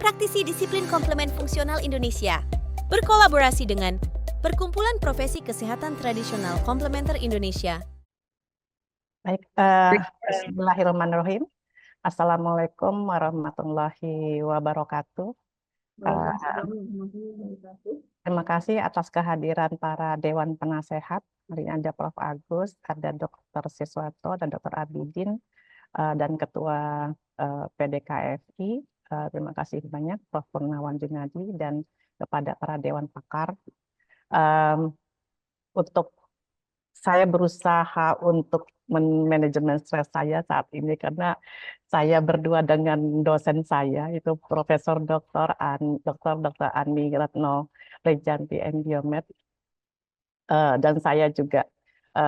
praktisi disiplin komplement fungsional Indonesia, berkolaborasi dengan Perkumpulan Profesi Kesehatan Tradisional Komplementer Indonesia. Baik, bismillahirrahmanirrahim. Assalamualaikum warahmatullahi wabarakatuh. Terima kasih atas kehadiran para Dewan Penasehat. Hari ini ada Prof. Agus, ada Dr. Siswanto, dan Dr. Abidin, dan Ketua PDKFI. Terima kasih banyak Prof. Purnawan Junadi dan kepada para Dewan Pakar. Untuk saya berusaha untuk manajemen stres saya saat ini karena saya berdua dengan dosen saya itu Profesor Dr. Ani Retno Rejanti Biomed, dan saya juga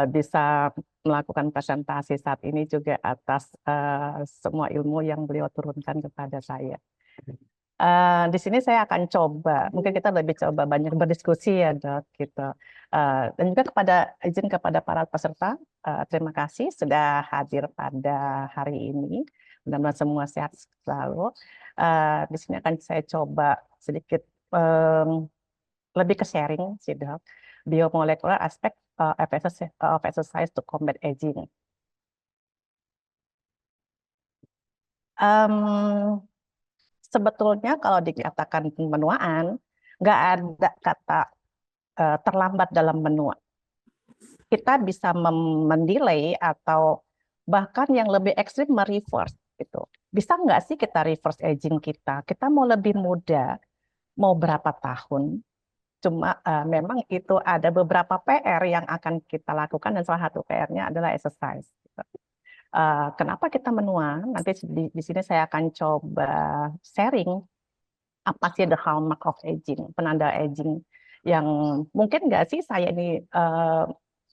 bisa melakukan presentasi saat ini juga atas semua ilmu yang beliau turunkan kepada saya. Di sini saya akan coba, mungkin kita lebih coba banyak berdiskusi ya Dok, gitu. Dan juga izin kepada para peserta, terima kasih sudah hadir pada hari ini. Mudah-mudahan semua sehat selalu. Di sini akan saya coba sedikit lebih ke sharing sih Dok, biomolekular aspek of exercise to combat aging. Sebetulnya kalau dikatakan pemenuaan, nggak ada kata terlambat dalam menua. Kita bisa mendelay atau bahkan yang lebih ekstrim mereverse gitu. Bisa nggak sih kita reverse aging kita? Kita mau lebih muda, mau berapa tahun? Cuma memang itu ada beberapa PR yang akan kita lakukan dan salah satu PR-nya adalah exercise. Gitu. Kenapa kita menua? Nanti di sini saya akan coba sharing apa sih the hallmark of aging, penanda aging yang mungkin nggak sih saya ini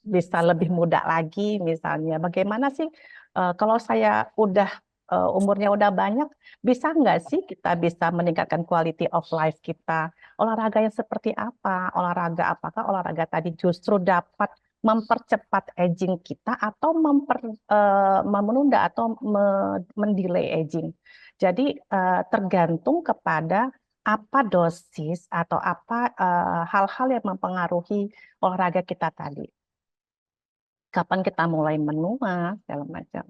bisa lebih muda lagi misalnya. Bagaimana sih kalau saya udah umurnya udah banyak, bisa nggak sih kita bisa meningkatkan quality of life kita? Olahraga yang seperti apa? Olahraga apakah olahraga tadi justru dapat mempercepat aging kita atau menunda atau mendelay aging? Jadi tergantung kepada apa dosis atau apa hal-hal yang mempengaruhi olahraga kita tadi. Kapan kita mulai menua, segala macam.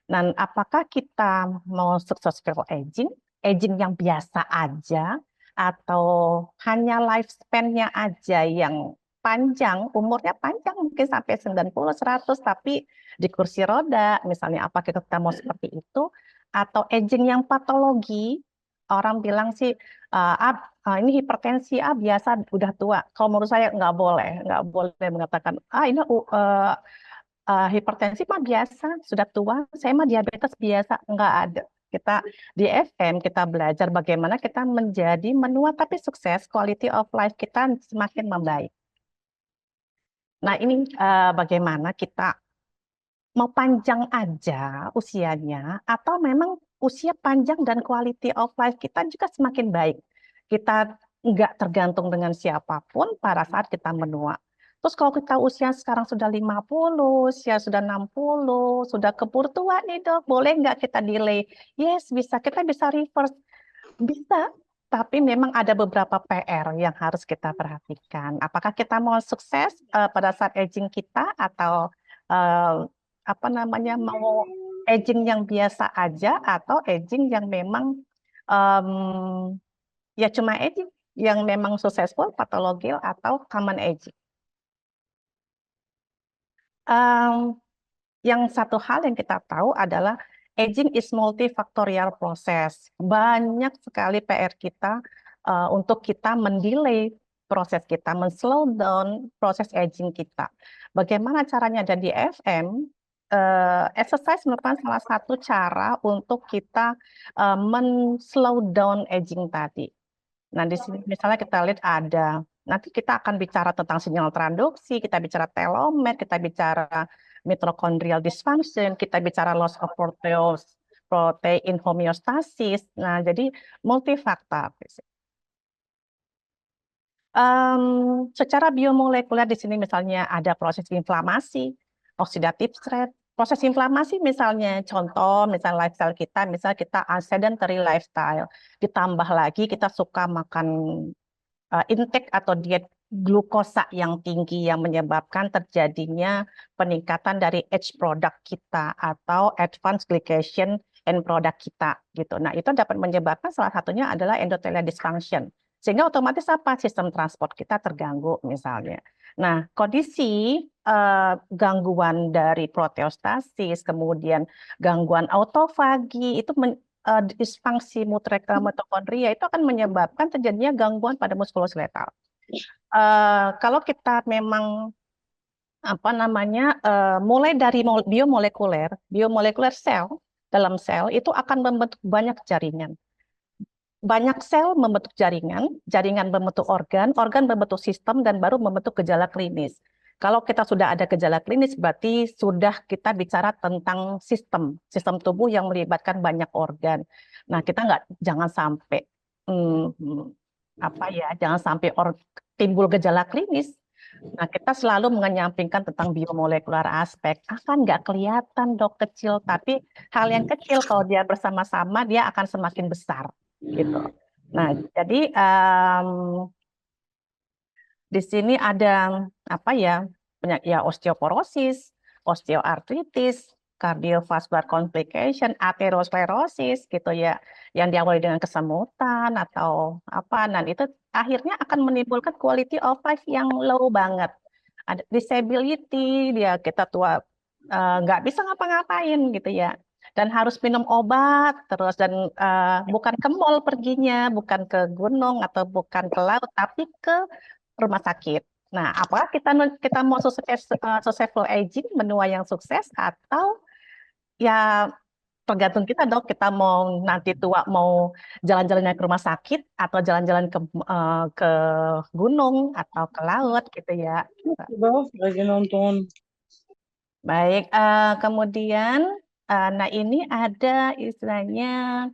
Dan apakah kita mau successful aging, aging yang biasa aja, atau hanya lifespan-nya aja yang panjang, umurnya panjang mungkin sampai 90, 100, tapi di kursi roda, misalnya apakah kita mau seperti itu, atau aging yang patologi, orang bilang sih, ini hipertensi, biasa udah tua. Kalau menurut saya nggak boleh mengatakan, ini hipertensi mah biasa, sudah tua, saya mah diabetes biasa, nggak ada. Kita di FM, kita belajar bagaimana kita menjadi menua tapi sukses, quality of life kita semakin membaik. Nah ini bagaimana kita mau panjang aja usianya, atau memang usia panjang dan quality of life kita juga semakin baik. Kita nggak tergantung dengan siapapun pada saat kita menua. Terus kalau kita usia sekarang sudah 50, usia sudah 60, sudah keburu tua nih Dok, boleh nggak kita delay? Yes, bisa. Kita bisa reverse. Bisa, tapi memang ada beberapa PR yang harus kita perhatikan. Apakah kita mau sukses pada saat aging kita atau mau aging yang biasa aja atau aging yang memang ya cuma aging yang memang successful, patologil atau common aging. Yang satu hal yang kita tahu adalah aging is multifaktorial proses. Banyak sekali PR kita untuk kita mendelay proses kita, men-slow down proses aging kita. Bagaimana caranya? Dan di FM, exercise merupakan salah satu cara untuk kita men-slow down aging tadi. Nah, di sini misalnya kita lihat nanti kita akan bicara tentang sinyal transduksi, kita bicara telomer, kita bicara mitochondrial dysfunction, kita bicara loss of protein homeostasis. Nah, jadi multifaktor. Secara biomolekuler di sini misalnya ada proses inflamasi, oxidative stress, proses inflamasi misalnya, contoh misal lifestyle kita, misal kita sedentary lifestyle, ditambah lagi kita suka makan intake atau diet glukosa yang tinggi yang menyebabkan terjadinya peningkatan dari H product kita atau advanced glycation end product kita gitu. Nah, itu dapat menyebabkan salah satunya adalah endothelial dysfunction. Sehingga otomatis apa? Sistem transport kita terganggu misalnya. Nah, kondisi gangguan dari proteostasis, kemudian gangguan autofagi itu disfungsi mitokondria itu akan menyebabkan terjadinya gangguan pada muskuloskeletal. Kalau kita memang apa namanya mulai dari biomolekuler sel dalam sel itu akan membentuk banyak jaringan. Banyak sel membentuk jaringan, jaringan membentuk organ, organ membentuk sistem dan baru membentuk gejala klinis. Kalau kita sudah ada gejala klinis berarti sudah kita bicara tentang sistem tubuh yang melibatkan banyak organ. Nah, kita jangan sampai jangan sampai timbul gejala klinis. Nah, kita selalu menyampingkan tentang biomolekular aspek. Akan nggak kelihatan dok kecil, tapi hal yang kecil kalau dia bersama-sama dia akan semakin besar, gitu. Nah, jadi di sini ada osteoporosis, osteoartritis, cardiovascular complication, atherosclerosis gitu ya, yang diawali dengan kesemutan atau apa, dan itu akhirnya akan menimbulkan quality of life yang low banget. Ada disability, kita tua nggak bisa ngapa-ngapain gitu ya, dan harus minum obat terus dan bukan ke mall perginya, bukan ke gunung atau bukan ke laut, tapi ke rumah sakit. Nah, apakah kita mau successful aging, menua yang sukses, atau ya tergantung kita dok, kita mau nanti tua mau jalan-jalannya ke rumah sakit atau jalan-jalan ke gunung atau ke laut gitu ya. Lagi nonton. Baik, kemudian, nah ini ada istilahnya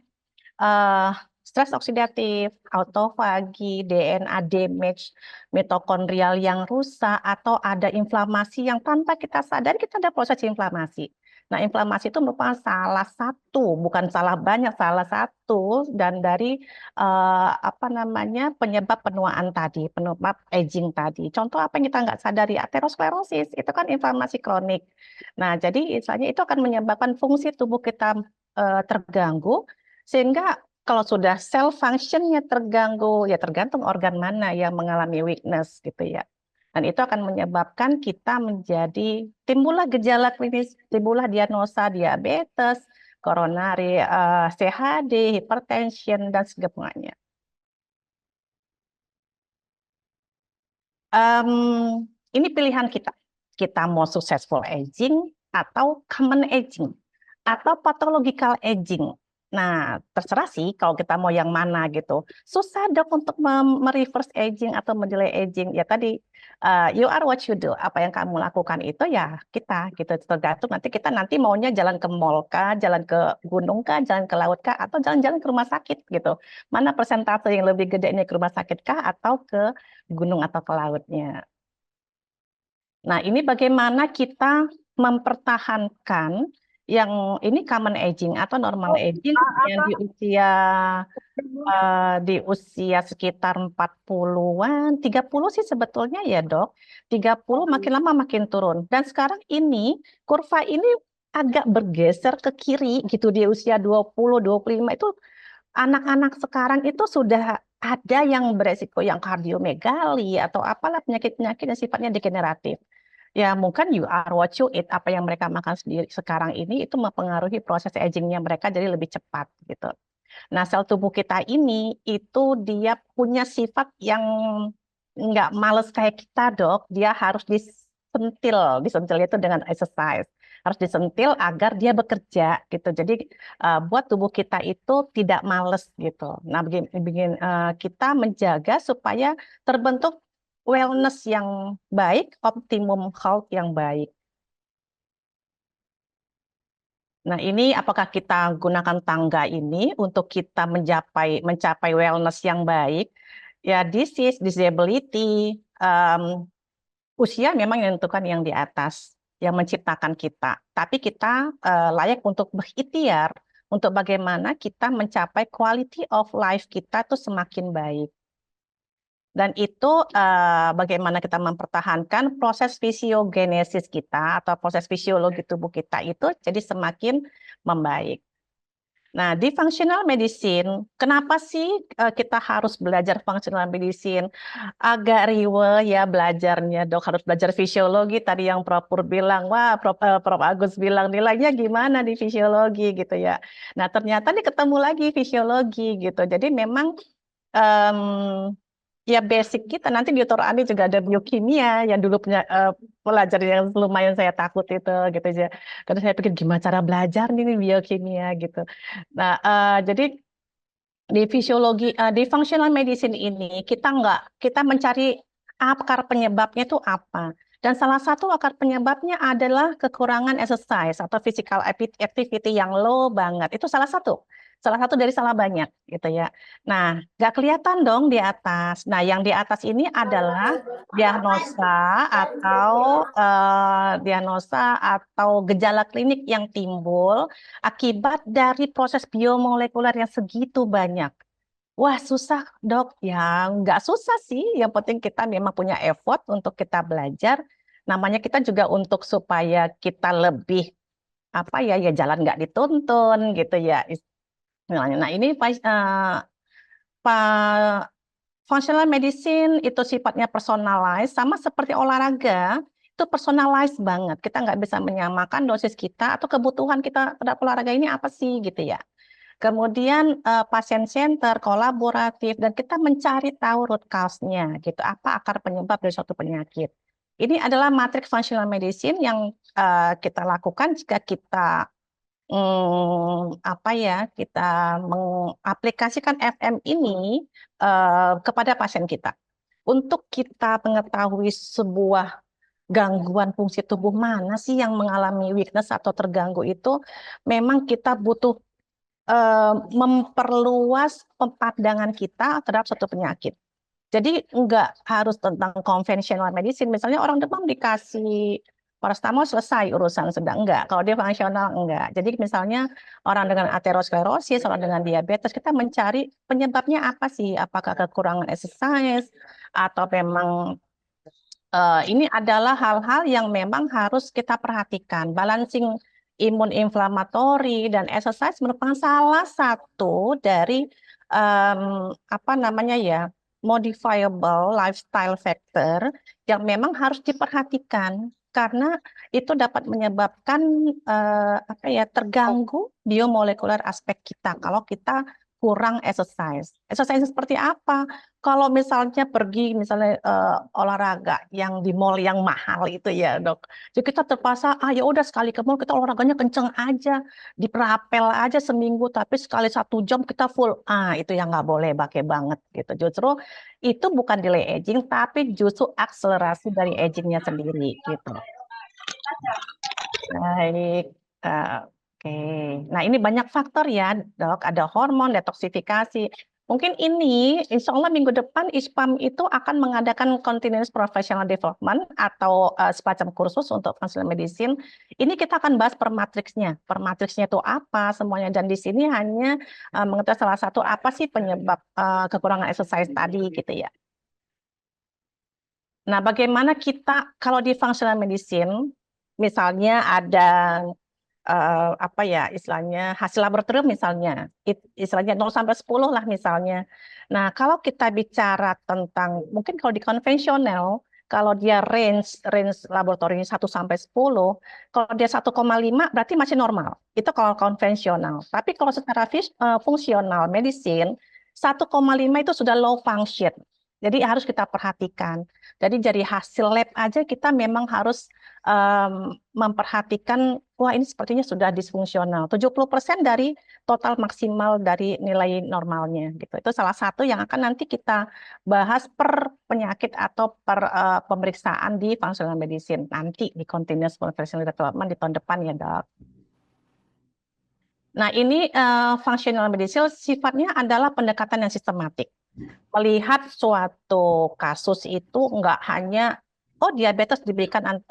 stres oksidatif, autofagi, DNA damage, mitokondrial yang rusak, atau ada inflamasi yang tanpa kita sadari kita ada proses inflamasi. Nah, inflamasi itu merupakan salah satu, bukan salah banyak, salah satu dan dari penyebab penuaan tadi, penyebab aging tadi. Contoh apa yang kita nggak sadari, aterosklerosis itu kan inflamasi kronik. Nah, jadi misalnya itu akan menyebabkan fungsi tubuh kita terganggu, sehingga kalau sudah cell function-nya terganggu, ya tergantung organ mana yang mengalami weakness gitu ya. Dan itu akan menyebabkan kita timbullah gejala klinis, timbullah diagnosa diabetes, koronari, CHD, hipertension, dan sebagainya. Ini pilihan kita. Kita mau successful aging atau common aging atau pathological aging. Nah, terserah sih kalau kita mau yang mana gitu. Susah dok untuk mereverse aging atau mendelay aging. Ya tadi, you are what you do. Apa yang kamu lakukan itu ya kita gitu. Tergantung nanti maunya jalan ke mall kah, jalan ke gunung kah, jalan ke laut kah, atau jalan-jalan ke rumah sakit gitu. Mana persentase yang lebih gede ini, ke rumah sakit kah atau ke gunung atau ke lautnya. Nah, ini bagaimana kita mempertahankan yang ini common aging atau normal aging yang di usia sekitar 40-an, 30 sih sebetulnya ya dok. 30 makin lama makin turun. Dan sekarang ini kurva ini agak bergeser ke kiri gitu di usia 20, 25 itu anak-anak sekarang itu sudah ada yang beresiko yang kardiomegali atau apalah penyakit-penyakit yang sifatnya degeneratif. Ya mungkin you are what you eat, apa yang mereka makan sendiri sekarang ini itu mempengaruhi proses agingnya mereka jadi lebih cepat gitu. Nah, sel tubuh kita ini itu dia punya sifat yang nggak males kayak kita dok, dia harus disentil itu dengan exercise, harus disentil agar dia bekerja gitu. Jadi buat tubuh kita itu tidak males gitu. Nah, kita menjaga supaya terbentuk wellness yang baik, optimum health yang baik. Nah, ini apakah kita gunakan tangga ini untuk kita mencapai wellness yang baik? Ya, disease, disability, usia memang yang menentukan yang di atas. yang menciptakan kita, tapi kita layak untuk berikhtiar untuk bagaimana kita mencapai quality of life kita tuh semakin baik. Dan itu bagaimana kita mempertahankan proses fisiogenesis kita atau proses fisiologi tubuh kita itu jadi semakin membaik. Nah, di functional medicine, kenapa sih kita harus belajar functional medicine? Agak riweh ya belajarnya, dok. Harus belajar fisiologi. Tadi yang Prof. Pur bilang, wah Prof. Agus bilang nilainya gimana di fisiologi gitu ya. Nah, ternyata dia ketemu lagi fisiologi gitu. Jadi memang em, ya basic kita. Nanti di Dr. Andi juga ada biokimia yang dulu punya pelajar yang lumayan saya takut itu gitu aja. Karena saya pikir gimana cara belajar nih biokimia gitu. Nah, jadi di fisiologi, di functional medicine ini kita mencari akar penyebabnya itu apa. Dan salah satu akar penyebabnya adalah kekurangan exercise atau physical activity yang low banget. Itu salah satu dari salah banyak gitu ya. Nah, nggak kelihatan dong di atas. Nah, yang di atas ini adalah diagnosa atau gejala klinik yang timbul akibat dari proses biomolekuler yang segitu banyak. Wah, susah, dok. Ya, nggak susah sih. Yang penting kita memang punya effort untuk kita belajar. Namanya kita juga untuk supaya kita lebih, apa ya, ya jalan nggak dituntun gitu ya. Istilahnya. Nah, ini functional medicine itu sifatnya personalized, sama seperti olahraga, itu personalized banget. Kita nggak bisa menyamakan dosis kita atau kebutuhan kita terhadap olahraga ini apa sih gitu ya. Kemudian pasien center, kolaboratif, dan kita mencari tahu root cause-nya, gitu. Apa akar penyebab dari suatu penyakit. Ini adalah matriks functional medicine yang kita lakukan jika kita kita mengaplikasikan FM ini kepada pasien kita. Untuk kita mengetahui sebuah gangguan fungsi tubuh mana sih yang mengalami weakness atau terganggu itu, memang kita butuh memperluas pandangan kita terhadap suatu penyakit. Jadi enggak harus tentang konvensional medicine. Misalnya orang demam dikasih paracetamol selesai urusan, sedang enggak. Kalau dia fungsional enggak. Jadi misalnya orang dengan aterosklerosis, orang dengan diabetes, kita mencari penyebabnya apa sih? Apakah kekurangan exercise atau memang ini adalah hal-hal yang memang harus kita perhatikan. Balancing imun inflamatori dan exercise merupakan salah satu dari modifiable lifestyle factor yang memang harus diperhatikan karena itu dapat menyebabkan terganggu biomolekuler aspek kita kalau kita kurang exercise. Exercise seperti apa? Kalau misalnya pergi misalnya olahraga yang di mall yang mahal itu ya, dok. Jadi kita terpaksa ya udah sekali ke mall kita olahraganya kenceng aja, diperapel aja seminggu, tapi sekali 1 jam kita full. Itu yang nggak boleh pakai banget gitu. Justru itu bukan delay aging, tapi justru akselerasi dari agingnya sendiri gitu. Baik. Oke. Nah, ini banyak faktor ya, dok. Ada hormon, detoksifikasi. Mungkin ini, insya Allah minggu depan ISPAM itu akan mengadakan Continuous Professional Development atau semacam kursus untuk functional medicine. Ini kita akan bahas per matriksnya. Per matriksnya itu apa semuanya. Dan di sini hanya mengetahui salah satu apa sih penyebab kekurangan exercise tadi gitu ya. Nah, bagaimana kita kalau di functional medicine, misalnya ada istilahnya hasil laboratorium misalnya, istilahnya 0 sampai 10 lah misalnya. Nah, kalau kita bicara tentang, mungkin kalau di konvensional, kalau dia range laboratoriumnya 1 sampai 10, kalau dia 1,5 berarti masih normal. Itu kalau konvensional. Tapi kalau secara fungsional medicine, 1,5 itu sudah low function. Jadi harus kita perhatikan. Jadi dari hasil lab aja kita memang harus memperhatikan, wah ini sepertinya sudah disfungsional. 70% dari total maksimal dari nilai normalnya. Gitu. Itu salah satu yang akan nanti kita bahas per penyakit atau per pemeriksaan di functional medicine. Nanti di continuous professional development di tahun depan ya, dok. Nah, ini functional medicine sifatnya adalah pendekatan yang sistematik. Melihat suatu kasus itu enggak hanya diabetes diberikan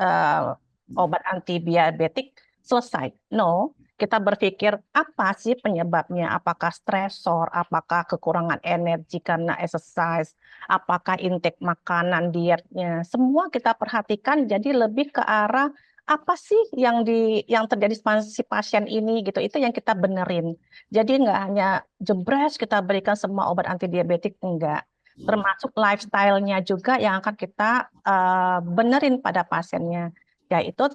obat antidiabetik selesai. No, kita berpikir apa sih penyebabnya? Apakah stresor, apakah kekurangan energi karena exercise, apakah intake makanan, dietnya. Semua kita perhatikan jadi lebih ke arah apa sih yang terjadi sama si pasien ini gitu. Itu yang kita benerin. Jadi nggak hanya jebres kita berikan semua obat antidiabetik, enggak. Termasuk lifestyle-nya juga yang akan kita benerin pada pasiennya. Yaitu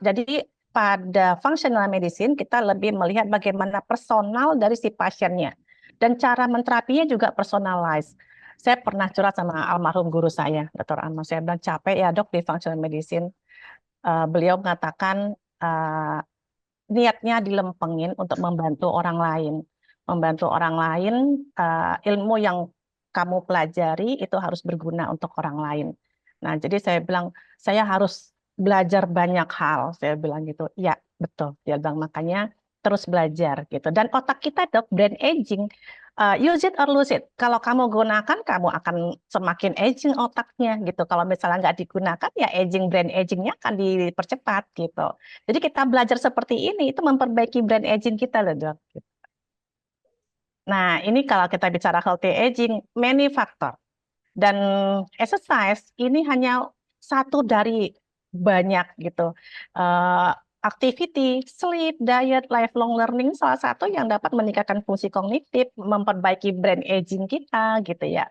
jadi pada functional medicine kita lebih melihat bagaimana personal dari si pasiennya dan cara menterapinya juga personalized. Saya pernah curhat sama almarhum guru saya, Dr. Ahmad. Saya bilang capek ya dok di functional medicine. Beliau mengatakan niatnya dilempengin untuk membantu orang lain. Membantu orang lain, ilmu yang kamu pelajari itu harus berguna untuk orang lain. Nah, jadi saya bilang, saya harus belajar banyak hal. Saya bilang gitu, ya betul. Dia bilang, makanya terus belajar gitu. Dan otak kita, dok, brain aging, use it or lose it. Kalau kamu gunakan, kamu akan semakin aging otaknya gitu. Kalau misalnya nggak digunakan, ya brain agingnya akan dipercepat gitu. Jadi kita belajar seperti ini itu memperbaiki brain aging kita loh dok. Nah ini kalau kita bicara healthy aging, many factor. Dan exercise ini hanya satu dari banyak gitu. Eh, Activity, sleep, diet, lifelong learning salah satu yang dapat meningkatkan fungsi kognitif, memperbaiki brain aging kita gitu ya.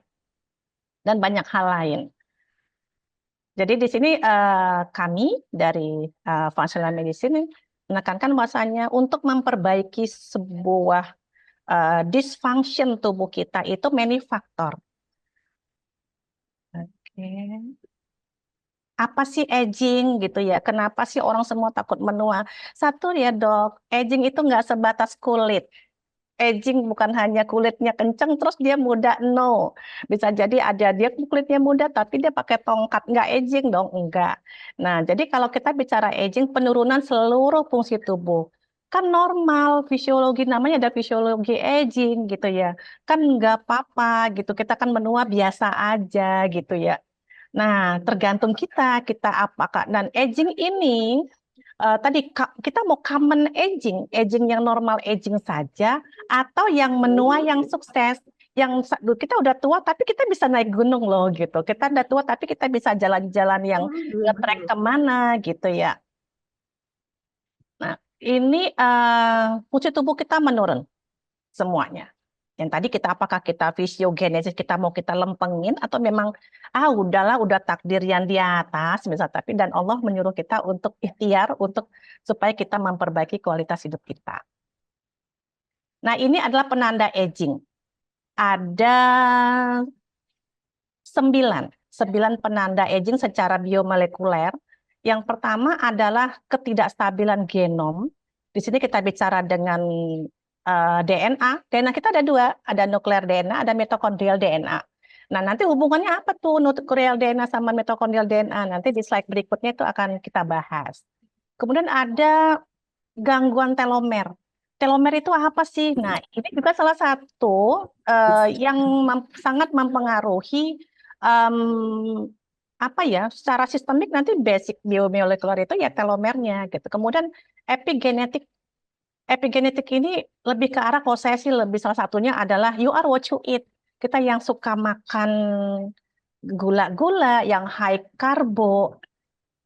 Dan banyak hal lain. Jadi di sini kami dari functional medicine menekankan bahwasanya untuk memperbaiki sebuah dysfunction tubuh kita itu many faktor. Oke. Apa sih aging gitu ya? Kenapa sih orang semua takut menua? Satu ya dok, aging itu nggak sebatas kulit. Aging bukan hanya kulitnya kenceng terus dia muda, no. Bisa jadi ada dia kulitnya muda tapi dia pakai tongkat, nggak aging dong, enggak. Nah, jadi kalau kita bicara aging, penurunan seluruh fungsi tubuh kan normal, fisiologi namanya ada fisiologi aging gitu ya. Kan nggak apa-apa gitu, kita kan menua biasa aja gitu ya. Nah, tergantung kita apakah dan aging ini tadi kita mau common aging, aging yang normal aging saja, atau yang menua yang sukses, yang kita udah tua tapi kita bisa naik gunung loh gitu. Kita udah tua tapi kita bisa jalan-jalan yang nge-trek kemana gitu ya. Nah, ini fungsi tubuh kita menurun semuanya. Yang tadi kita apakah kita fisiogenesis kita mau kita lempengin atau memang udahlah udah takdir yang di atas misal tapi dan Allah menyuruh kita untuk ikhtiar untuk supaya kita memperbaiki kualitas hidup kita. Nah, ini adalah penanda aging. Ada 9 penanda aging secara biomolekuler. Yang pertama adalah ketidakstabilan genom. Di sini kita bicara dengan DNA. DNA kita ada 2, ada nuklear DNA, ada mitokondrial DNA. Nah, nanti hubungannya apa tuh nuklear DNA sama mitokondrial DNA? Nanti di slide berikutnya itu akan kita bahas. Kemudian ada gangguan telomer. Telomer itu apa sih? Nah, ini juga salah satu yang sangat mempengaruhi apa ya? Secara sistemik nanti basic biomolekuler itu ya telomernya gitu. Kemudian epigenetik. Epigenetik ini lebih ke arah kalau saya sih lebih salah satunya adalah you are what you eat. Kita yang suka makan gula-gula, yang high karbo,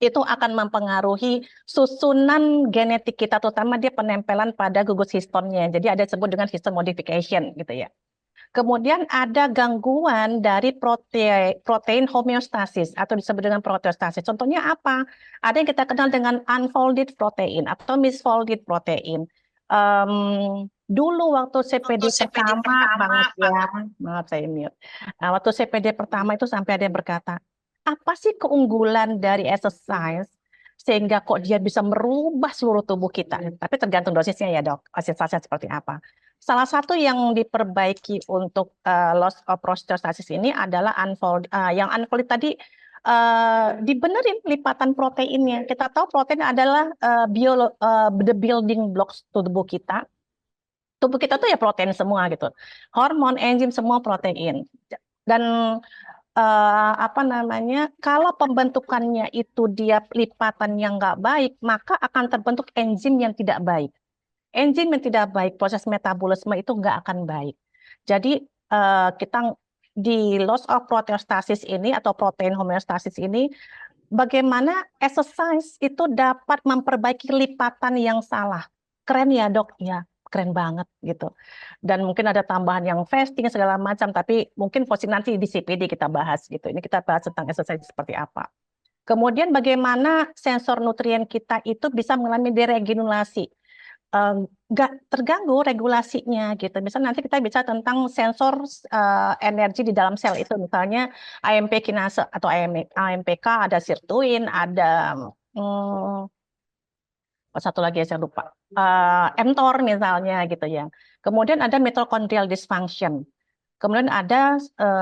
itu akan mempengaruhi susunan genetik kita, terutama dia penempelan pada gugus histonnya. Jadi ada disebut dengan histon modification gitu ya. Kemudian ada gangguan dari protein homeostasis atau disebut dengan proteostasis. Contohnya apa? Ada yang kita kenal dengan unfolded protein atau misfolded protein. Dulu waktu CPD pertama banget ya, maaf saya mute. Nah, waktu CPD pertama itu sampai ada yang berkata, apa sih keunggulan dari exercise sehingga kok dia bisa merubah seluruh tubuh kita? Tapi tergantung dosisnya ya dok, exercise seperti apa. Salah satu yang diperbaiki untuk loss of proteostasis ini adalah yang unfolded tadi dibenerin lipatan proteinnya. Kita tahu protein adalah the building blocks tubuh kita. Tubuh kita tuh ya protein semua gitu. Hormon, enzim semua protein. Dan apa namanya, kalau pembentukannya itu dia lipatan yang nggak baik, maka akan terbentuk enzim yang tidak baik. Enzim yang tidak baik, proses metabolisme itu nggak akan baik. Jadi kita di loss of proteostasis ini atau protein homeostasis ini, bagaimana exercise itu dapat memperbaiki lipatan yang salah. Keren ya dok, ya keren banget gitu. Dan mungkin ada tambahan yang fasting segala macam, tapi mungkin nanti di CPD kita bahas gitu. Ini kita bahas tentang exercise seperti apa. Kemudian bagaimana sensor nutrien kita itu bisa mengalami deregulasi, nggak terganggu regulasinya gitu. Misalnya nanti kita bicara tentang sensor energi di dalam sel itu, misalnya AMP kinase atau AMPK, ada sirtuin, ada satu lagi saya lupa, mTOR misalnya gitu ya. Kemudian ada mitochondrial dysfunction. Kemudian ada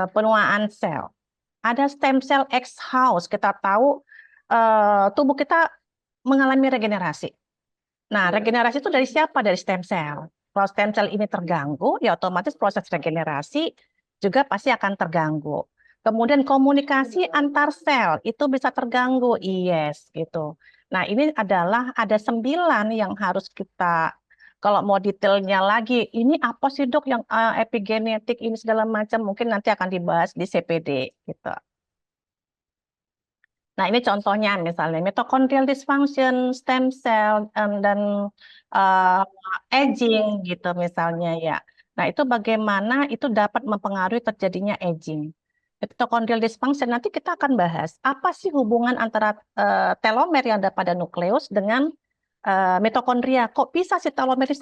penuaan sel. Ada stem cell exhaust. Kita tahu tubuh kita mengalami regenerasi. Nah, regenerasi itu dari siapa? Dari stem cell. Kalau stem cell ini terganggu, ya otomatis proses regenerasi juga pasti akan terganggu. Kemudian komunikasi antar sel itu bisa terganggu, yes gitu. Nah, ini adalah ada 9 yang harus kita, kalau mau detailnya lagi, ini apa sih dok yang epigenetik ini segala macam, mungkin nanti akan dibahas di CPD gitu. Nah, ini contohnya misalnya mitochondrial dysfunction, stem cell, dan aging gitu misalnya ya. Nah, itu bagaimana itu dapat mempengaruhi terjadinya aging. Mitochondrial dysfunction nanti kita akan bahas apa sih hubungan antara telomer yang ada pada nukleus dengan mitokondria. Kok bisa sih telomer dia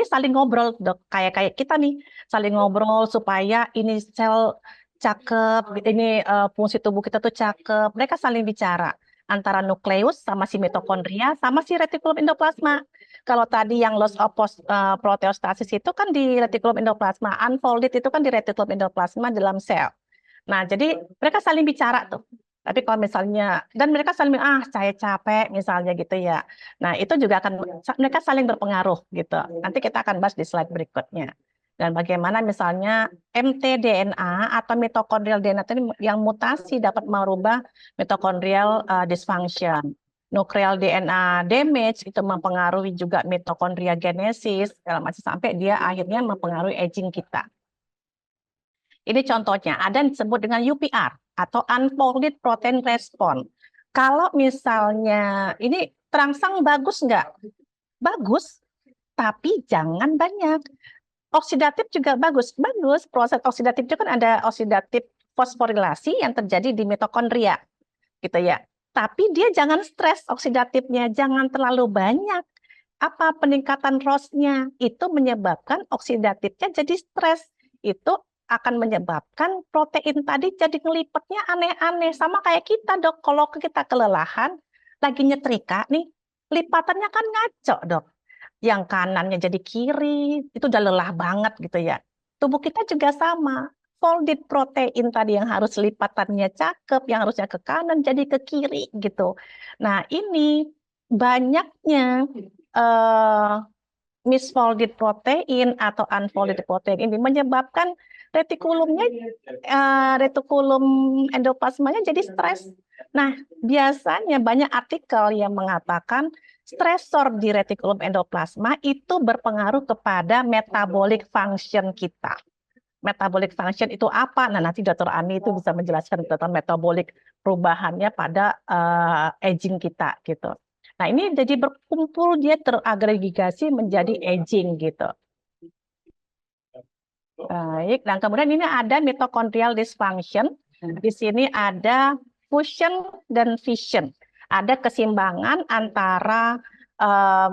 saling ngobrol, dok, kayak kita nih, saling ngobrol supaya ini sel cakep, ini fungsi tubuh kita tuh cakep. Mereka saling bicara antara nukleus sama si mitokondria sama si retikulum endoplasma. Kalau tadi yang loss of proteostasis itu kan di retikulum endoplasma, unfolded itu kan di retikulum endoplasma dalam sel. Nah, jadi mereka saling bicara tuh. Tapi kalau misalnya, dan mereka saling, saya capek misalnya gitu ya. Nah, itu juga akan, mereka saling berpengaruh gitu. Nanti kita akan bahas di slide berikutnya. Dan bagaimana misalnya mtDNA atau mitokondrial DNA ini yang mutasi dapat merubah mitokondrial dysfunction. Nuclear DNA damage itu mempengaruhi juga mitokondria genesis, sampai dia akhirnya mempengaruhi aging kita. Ini contohnya, ada yang disebut dengan UPR atau Unfolded Protein Response. Kalau misalnya ini terangsang bagus nggak? Bagus, tapi jangan banyak. Oksidatif juga bagus. Bagus, proses oksidatif itu kan ada oksidatif fosforilasi yang terjadi di mitokondria. Gitu ya. Tapi dia jangan stres oksidatifnya, jangan terlalu banyak. Apa peningkatan ROS-nya itu menyebabkan oksidatifnya jadi stres. Itu akan menyebabkan protein tadi jadi ngelipetnya aneh-aneh. Sama kayak kita dok, kalau kita kelelahan, lagi nyetrika nih, lipatannya kan ngaco dok. Yang kanannya jadi kiri, itu udah lelah banget gitu ya. Tubuh kita juga sama. Folded protein tadi yang harus lipatannya cakep, yang harusnya ke kanan jadi ke kiri gitu. Nah ini banyaknya misfolded protein atau unfolded protein ini menyebabkan retikulum endoplasmanya jadi stres. Nah, biasanya banyak artikel yang mengatakan stresor di retikulum endoplasma itu berpengaruh kepada metabolic function kita. Metabolic function itu apa? Nah, nanti Dr. Ani itu bisa menjelaskan tentang metabolic perubahannya pada aging kita gitu. Nah, ini jadi berkumpul, dia teragregasi menjadi aging gitu. Baik, dan kemudian ini ada mitochondrial dysfunction. Di sini ada fusion dan fission. Ada keseimbangan antara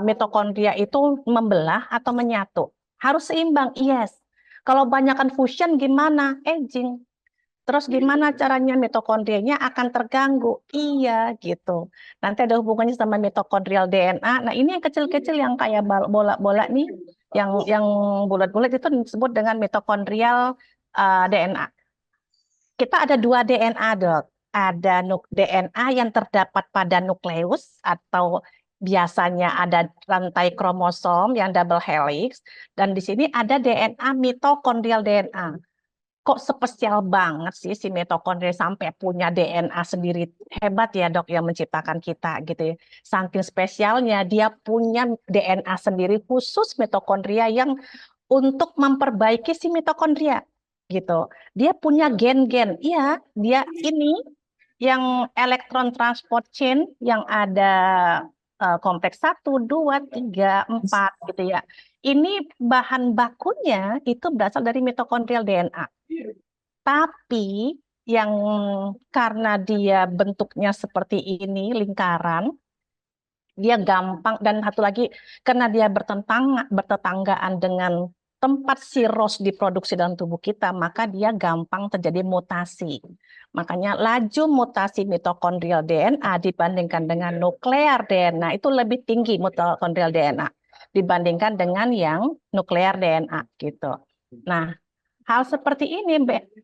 mitokondria itu membelah atau menyatu. Harus seimbang, yes. Kalau banyakkan fusion gimana? Aging. Terus gimana caranya mitokondrianya akan terganggu? Iya, gitu. Nanti ada hubungannya sama mitokondrial DNA. Nah, ini yang kecil-kecil yang kayak bola-bola nih, yang bulat-bulat itu disebut dengan mitokondrial DNA. Kita ada 2 DNA, dok. Ada DNA yang terdapat pada nukleus atau biasanya ada rantai kromosom yang double helix, dan di sini ada DNA mitokondrial DNA. kok spesial banget sih si mitokondria sampai punya DNA sendiri. Hebat ya dok yang menciptakan kita gitu ya. Saking spesialnya dia punya DNA sendiri khusus mitokondria yang untuk memperbaiki si mitokondria gitu. Dia punya gen-gen. Iya, dia ini yang elektron transport chain yang ada kompleks 1, 2, 3, 4 gitu ya. Ini bahan bakunya itu berasal dari mitokondrial DNA. Tapi yang karena dia bentuknya seperti ini, lingkaran, dia gampang, dan satu lagi karena dia bertetanggaan dengan tempat siros diproduksi dalam tubuh kita, maka dia gampang terjadi mutasi. Makanya laju mutasi mitokondrial DNA dibandingkan dengan nuklear DNA itu lebih tinggi mitokondrial DNA dibandingkan dengan yang nuklear DNA gitu. Nah, hal seperti ini,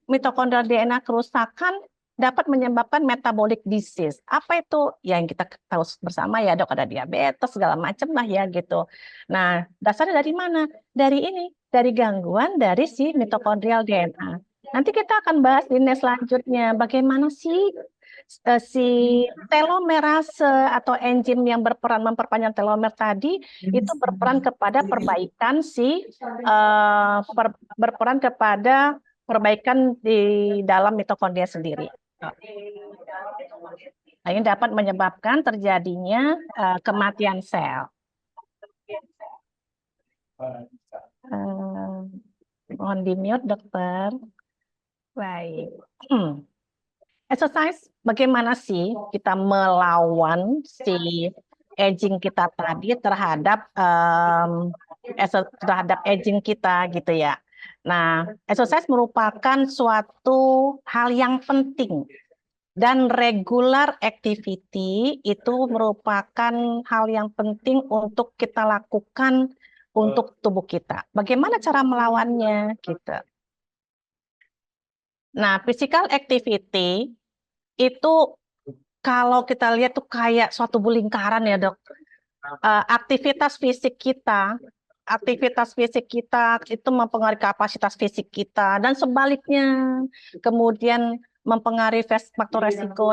mitokondrial DNA kerusakan dapat menyebabkan metabolic disease. Apa itu? Ya, yang kita tahu bersama ya dok, ada diabetes, segala macam lah ya gitu. Nah, dasarnya dari mana? Dari ini, dari gangguan dari si mitokondrial DNA. Nanti kita akan bahas di next selanjutnya, bagaimana sih si telomerase atau enzim yang berperan memperpanjang telomer tadi itu berperan kepada perbaikan berperan kepada perbaikan di dalam mitokondria sendiri. Nah, ini dapat menyebabkan terjadinya kematian sel. Mohon di-mute, dokter. Baik. Exercise, bagaimana sih kita melawan si aging kita tadi terhadap aging kita gitu ya. Nah, exercise merupakan suatu hal yang penting dan regular activity itu merupakan hal yang penting untuk kita lakukan untuk tubuh kita. Bagaimana cara melawannya gitu. Nah, physical activity itu kalau kita lihat tuh kayak suatu lingkaran ya dok. Aktivitas fisik kita itu mempengaruhi kapasitas fisik kita dan sebaliknya. Kemudian mempengaruhi faktor resiko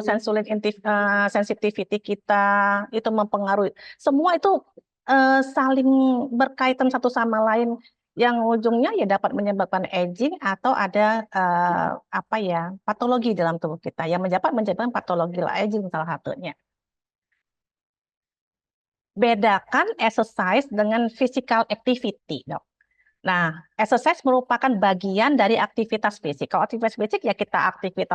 sensitivity kita, itu mempengaruhi. Semua itu saling berkaitan satu sama lain, yang ujungnya ya dapat menyebabkan aging atau ada patologi dalam tubuh kita yang menyebabkan patologi aging salah satunya. Bedakan exercise dengan physical activity, dok. Nah, exercise merupakan bagian dari aktivitas fisik. Kalau aktivitas fisik ya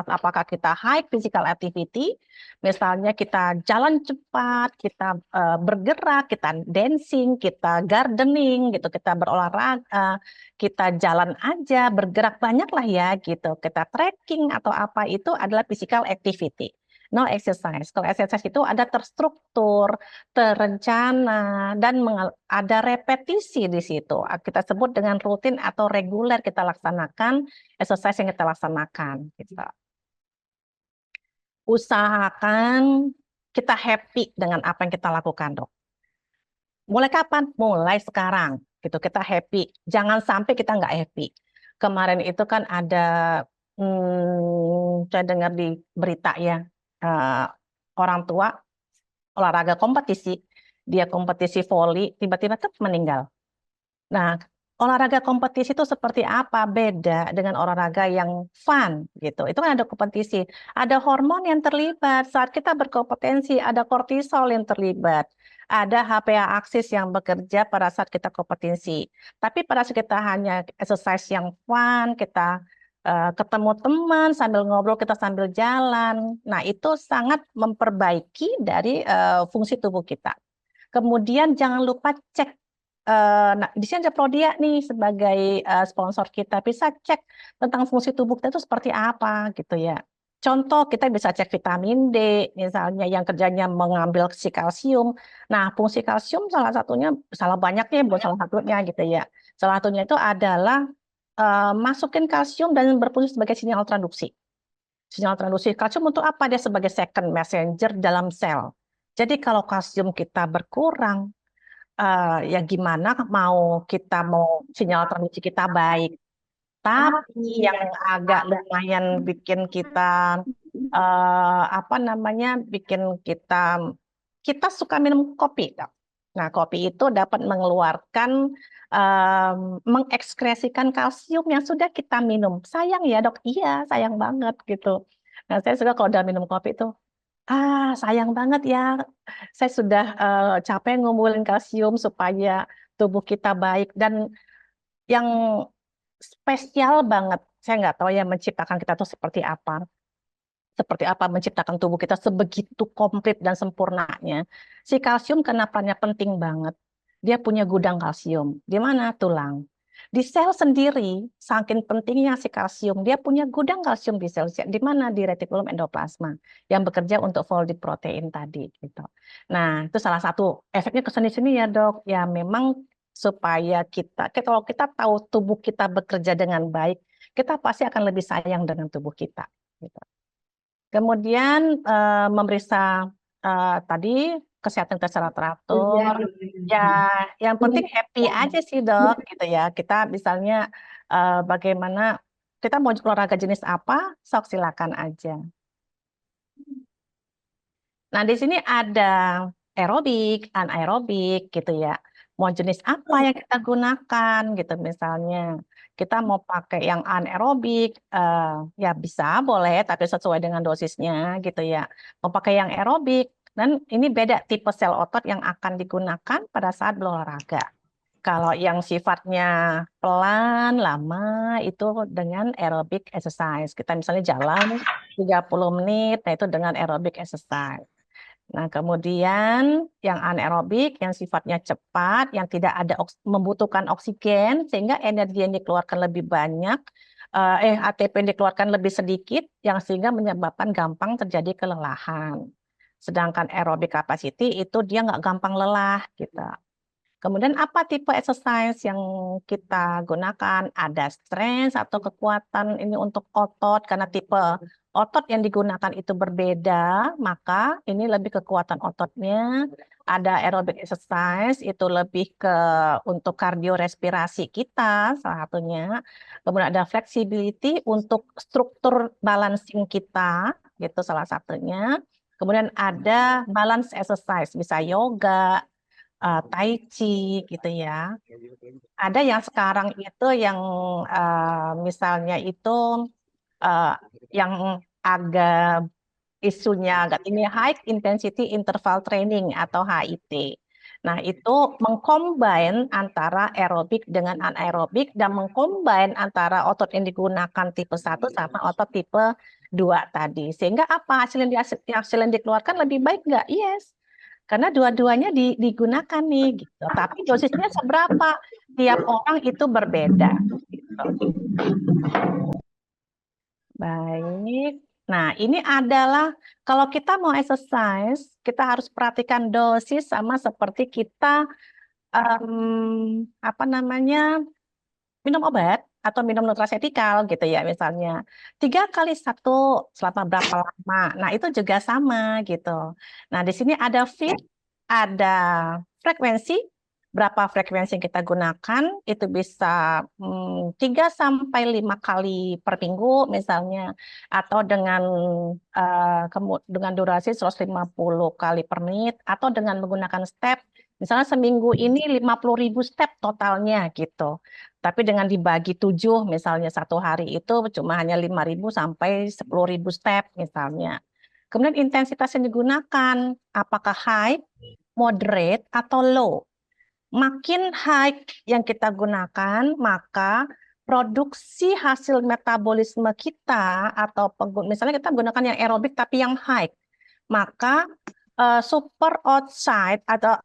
apakah kita high physical activity, misalnya kita jalan cepat, kita bergerak, kita dancing, kita gardening, gitu, kita berolahraga, kita jalan aja, bergerak banyak lah ya, gitu. Kita trekking atau apa itu adalah physical activity. No exercise. Kalau exercise itu ada terstruktur, terencana, dan ada repetisi di situ. Kita sebut dengan rutin atau reguler kita laksanakan exercise yang kita laksanakan. Gitu. Usahakan kita happy dengan apa yang kita lakukan, dok. Mulai kapan? Mulai sekarang. Gitu, kita happy. Jangan sampai kita nggak happy. Kemarin itu kan ada, saya dengar di berita ya, orang tua olahraga kompetisi, dia kompetisi voli, tiba-tiba meninggal. Nah, olahraga kompetisi itu seperti apa? Beda dengan olahraga yang fun gitu. Itu kan ada kompetisi, ada hormon yang terlibat saat kita berkompetensi, ada kortisol yang terlibat, ada HPA aksis yang bekerja pada saat kita kompetisi. Tapi pada saat kita hanya exercise yang fun, kita ketemu teman sambil ngobrol, kita sambil jalan. Nah, itu sangat memperbaiki dari fungsi tubuh kita. Kemudian jangan lupa cek. Nah, di sini ada Prodia nih sebagai sponsor kita. Bisa cek tentang fungsi tubuh kita itu seperti apa gitu ya. Contoh, kita bisa cek vitamin D, misalnya yang kerjanya mengambil si kalsium. Nah, fungsi kalsium salah satunya, salah banyaknya, bukan salah satunya gitu ya. Salah satunya itu adalah masukin kalsium dan berfungsi sebagai sinyal transduksi. Sinyal transduksi kalsium untuk apa? Dia sebagai second messenger dalam sel. Jadi kalau kalsium kita berkurang, ya gimana mau sinyal transduksi kita baik. Tapi yang agak lumayan bikin kita bikin kita suka minum kopi, Dok. Nah, kopi itu dapat mengeluarkan mengekskresikan kalsium yang sudah kita minum. Sayang ya, Dok. Iya, sayang banget gitu. Nah, saya suka kalau udah minum kopi itu, sayang banget ya. Saya sudah capek ngumpulin kalsium supaya tubuh kita baik. Dan yang spesial banget, saya nggak tahu ya menciptakan kita tuh seperti apa. Seperti apa menciptakan tubuh kita sebegitu komplit dan sempurnanya. Si kalsium kenapanya penting banget. Dia punya gudang kalsium. Di mana? Tulang. Di sel sendiri, saking pentingnya si kalsium, dia punya gudang kalsium di sel. Di mana? Di retikulum endoplasma yang bekerja untuk folded protein tadi. Gitu. Nah, itu salah satu efeknya ke sini-sini ya, Dok. Ya memang supaya kalau kita tahu tubuh kita bekerja dengan baik, kita pasti akan lebih sayang dengan tubuh kita. Gitu. Kemudian memeriksa tadi kesehatan secara teratur. Ya, yang penting happy aja sih, Dok, gitu ya. Kita misalnya bagaimana kita mau olahraga jenis apa, sok silakan aja. Nah, di sini ada aerobik, anaerobik gitu ya. Mau jenis apa yang kita gunakan gitu misalnya. Kita mau pakai yang anaerobik, ya bisa, boleh, tapi sesuai dengan dosisnya gitu ya. Mau pakai yang aerobik, dan ini beda tipe sel otot yang akan digunakan pada saat berolahraga. Kalau yang sifatnya pelan, lama, itu dengan aerobic exercise. Kita misalnya jalan 30 menit, nah itu dengan aerobic exercise. Nah, kemudian yang anaerobik, yang sifatnya cepat, yang tidak ada membutuhkan oksigen, sehingga energi yang dikeluarkan lebih banyak, ATP yang dikeluarkan lebih sedikit, yang sehingga menyebabkan gampang terjadi kelelahan. Sedangkan aerobic capacity itu dia nggak gampang lelah, gitu. Kemudian apa tipe exercise yang kita gunakan? Ada strength atau kekuatan ini untuk otot, karena tipe otot yang digunakan itu berbeda, maka ini lebih kekuatan ototnya. Ada aerobic exercise, itu lebih ke untuk kardiorespirasi kita, salah satunya. Kemudian ada flexibility untuk struktur balancing kita, gitu salah satunya. Kemudian ada balance exercise, bisa yoga, Tai Chi gitu ya. Ada yang sekarang itu yang misalnya itu uh, yang agak isunya agak ini High Intensity Interval Training atau HIT. Nah, itu mengcombine antara aerobik dengan anaerobik dan mengcombine antara otot yang digunakan tipe 1 sama otot tipe 2 tadi. Sehingga apa? Hasil yang dikeluarkan lebih baik nggak? Yes. Karena dua-duanya digunakan nih, gitu. Tapi dosisnya seberapa? Tiap orang itu berbeda. Gitu. Baik. Nah, ini adalah kalau kita mau exercise, kita harus perhatikan dosis sama seperti kita minum obat atau minum nutraceutical gitu ya misalnya 3 kali 1 selama berapa lama. Nah, itu juga sama gitu. Nah, di sini ada fit, ada frekuensi, berapa frekuensi yang kita gunakan, itu bisa 3 sampai 5 kali per minggu misalnya, atau dengan durasi 150 kali per menit, atau dengan menggunakan step, misalnya seminggu ini 50.000 step totalnya gitu. Tapi dengan dibagi 7, misalnya satu hari itu cuma hanya 5.000 sampai 10.000 step misalnya. Kemudian intensitas yang digunakan, apakah high, moderate, atau low. Makin high yang kita gunakan, maka produksi hasil metabolisme kita, atau misalnya kita menggunakan yang aerobik tapi yang high, maka super outside atau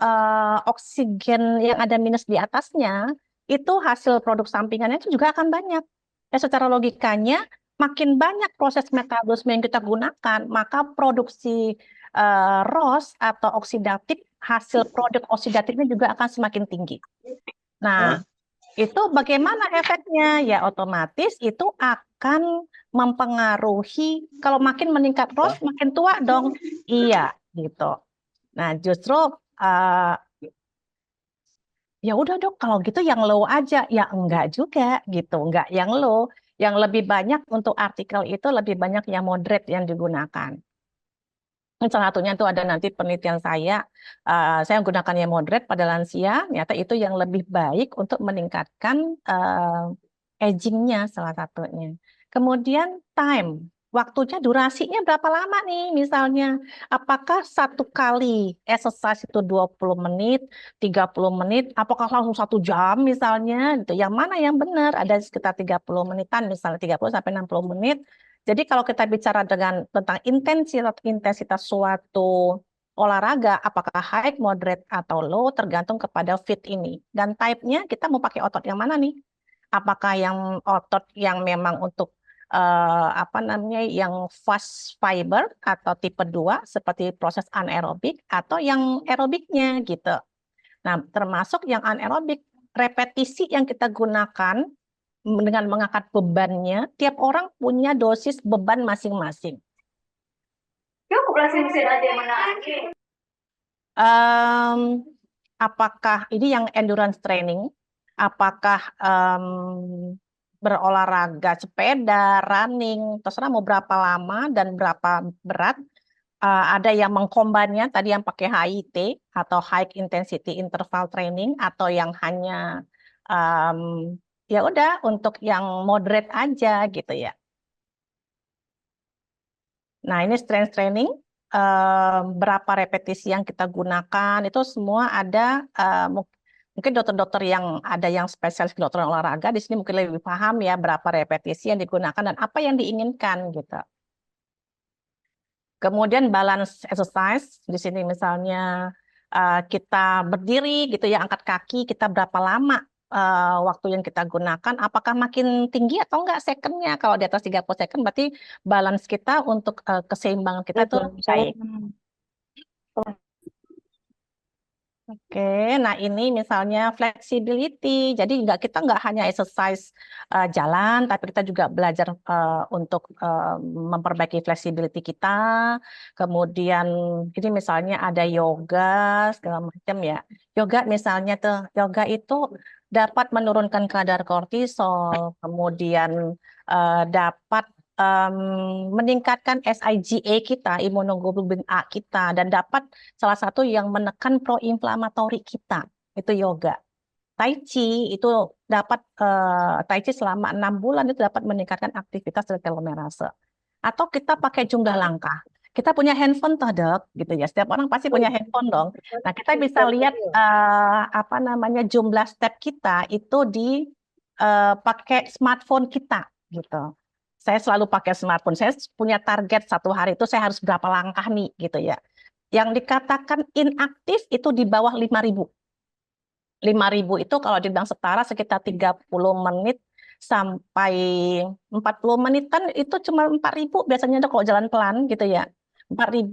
oksigen yang ada minus di atasnya, itu hasil produk sampingannya itu juga akan banyak. Ya, secara logikanya, makin banyak proses metabolisme yang kita gunakan, maka produksi ROS atau oksidatif, hasil produk oksidatifnya juga akan semakin tinggi. Nah, itu bagaimana efeknya? Ya, otomatis itu akan mempengaruhi, kalau makin meningkat ROS, makin tua dong. Iya, gitu. Nah, justru ya udah dok, kalau gitu yang low aja. Ya enggak juga gitu, enggak yang low. Yang lebih banyak untuk artikel itu lebih banyak yang moderate yang digunakan. Salah satunya itu ada nanti penelitian saya menggunakan yang moderate pada lansia, ternyata itu yang lebih baik untuk meningkatkan aging-nya salah satunya. Kemudian time, waktunya durasinya berapa lama nih misalnya, apakah satu kali exercise itu 20 menit, 30 menit, apakah langsung 1 jam misalnya, gitu. Yang mana yang benar, ada sekitar 30 menitan misalnya 30 sampai 60 menit. Jadi kalau kita bicara tentang intensitas suatu olahraga, apakah high, moderate, atau low, tergantung kepada fit ini. Dan type-nya kita mau pakai otot yang mana nih? Apakah yang otot yang memang untuk apa namanya, yang fast fiber atau tipe 2 seperti proses anaerobik, atau yang aerobiknya gitu. Nah, termasuk yang anaerobik, repetisi yang kita gunakan dengan mengangkat bebannya, tiap orang punya dosis beban masing-masing. Apakah ini yang endurance training, apakah berolahraga sepeda, running, terserah mau berapa lama dan berapa berat. Ada yang mengkombannya, tadi yang pakai HIIT atau High Intensity Interval Training, atau yang hanya ya udah untuk yang moderate aja gitu ya. Nah, ini strength training, berapa repetisi yang kita gunakan, itu semua ada, mungkin dokter-dokter yang ada yang spesialis kedokteran olahraga, di sini mungkin lebih paham ya berapa repetisi yang digunakan dan apa yang diinginkan gitu. Kemudian balance exercise, di sini misalnya kita berdiri gitu ya, angkat kaki, kita berapa lama waktu yang kita gunakan, apakah makin tinggi atau enggak secondnya. Kalau di atas 30 second berarti balance kita untuk keseimbangan kita itu baik. Oke, nah ini misalnya flexibility. Jadi kita nggak hanya exercise jalan, tapi kita juga belajar untuk memperbaiki flexibility kita. Kemudian ini misalnya ada yoga segala macam ya. Yoga misalnya yoga itu dapat menurunkan kadar kortisol, kemudian dapat meningkatkan SIGA kita, imunoglobulin A kita, dan dapat salah satu yang menekan proinflamatori kita, itu yoga. Tai Chi itu dapat Tai Chi selama 6 bulan itu dapat meningkatkan aktivitas sel telomerase. Atau kita pakai jumlah langkah. Kita punya handphone toh dok, gitu ya. Setiap orang pasti punya handphone dong. Nah kita bisa lihat apa namanya jumlah step kita itu di pakai smartphone kita, gitu. Saya selalu pakai smartphone. Saya punya target satu hari itu saya harus berapa langkah nih, gitu ya. Yang dikatakan inaktif itu di bawah 5.000. 5.000 itu kalau dibilang setara sekitar 30 menit sampai 40 menitan itu cuma 4.000 biasanya dok kalau jalan pelan gitu ya. 4.000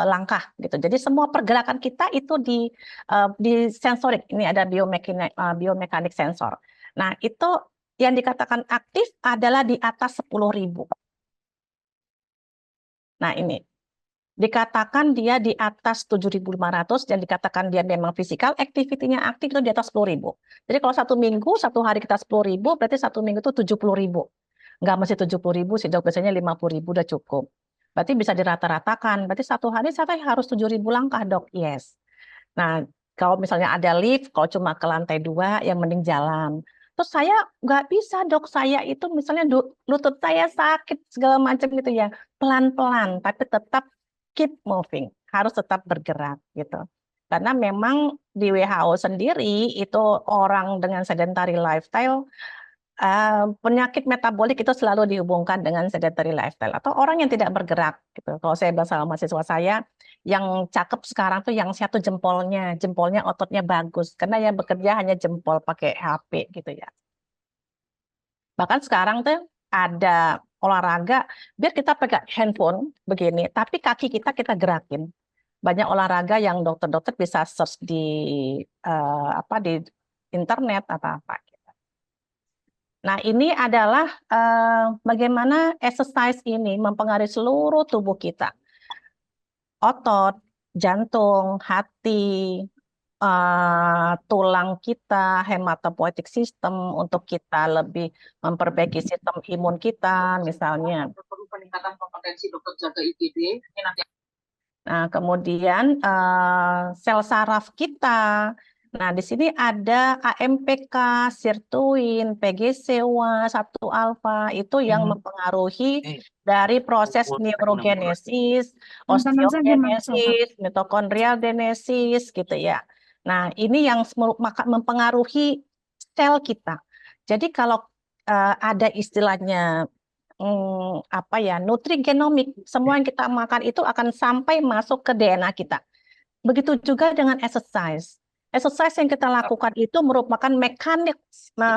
langkah gitu. Jadi semua pergerakan kita itu di sensorik. Ini ada biomekanik sensor. Nah, itu yang dikatakan aktif adalah di atas 10.000. Nah, ini dikatakan dia di atas 7.500 dan dikatakan dia memang fisikal activity-nya aktif itu di atas 10.000. Jadi kalau satu minggu, satu hari kita 10.000, berarti satu minggu itu 70.000. Nggak mesti 70.000 sih dok, biasanya 50.000 udah cukup. Berarti bisa dirata-ratakan, berarti satu hari saya harus 7.000 langkah dok, yes. Nah, kalau misalnya ada lift, kalau cuma ke lantai 2, yang mending jalan. Terus saya nggak bisa dok, saya itu misalnya lutut saya sakit segala macam gitu ya. Pelan-pelan, tapi tetap keep moving, harus tetap bergerak gitu. Karena memang di WHO sendiri itu orang dengan sedentary lifestyle, penyakit metabolik itu selalu dihubungkan dengan sedentary lifestyle atau orang yang tidak bergerak gitu. Kalau saya bilang sama mahasiswa saya, yang cakep sekarang tuh yang satu jempolnya ototnya bagus karena yang bekerja hanya jempol pakai HP gitu ya. Bahkan sekarang tuh ada olahraga biar kita pegang handphone begini, tapi kaki kita gerakin. Banyak olahraga yang dokter-dokter bisa search di di internet atau apa. Nah, ini adalah bagaimana exercise ini mempengaruhi seluruh tubuh kita. Otot, jantung, hati, tulang kita, hematopoietic system, untuk kita lebih memperbaiki sistem imun kita, misalnya. Perlu peningkatan kompetensi dokter jaga IGD. Ini nanti. Nah, kemudian sel saraf kita. Nah, di sini ada AMPK, sirtuin, PGC1, 1 alfa, itu yang mempengaruhi dari proses neurogenesis, osteogenesis, mitokondrial genesis, gitu ya. Nah, ini yang mempengaruhi sel kita. Jadi kalau ada istilahnya apa ya, nutrigenomik, semua yang kita makan itu akan sampai masuk ke DNA kita. Begitu juga dengan exercise. Exercise yang kita lakukan itu merupakan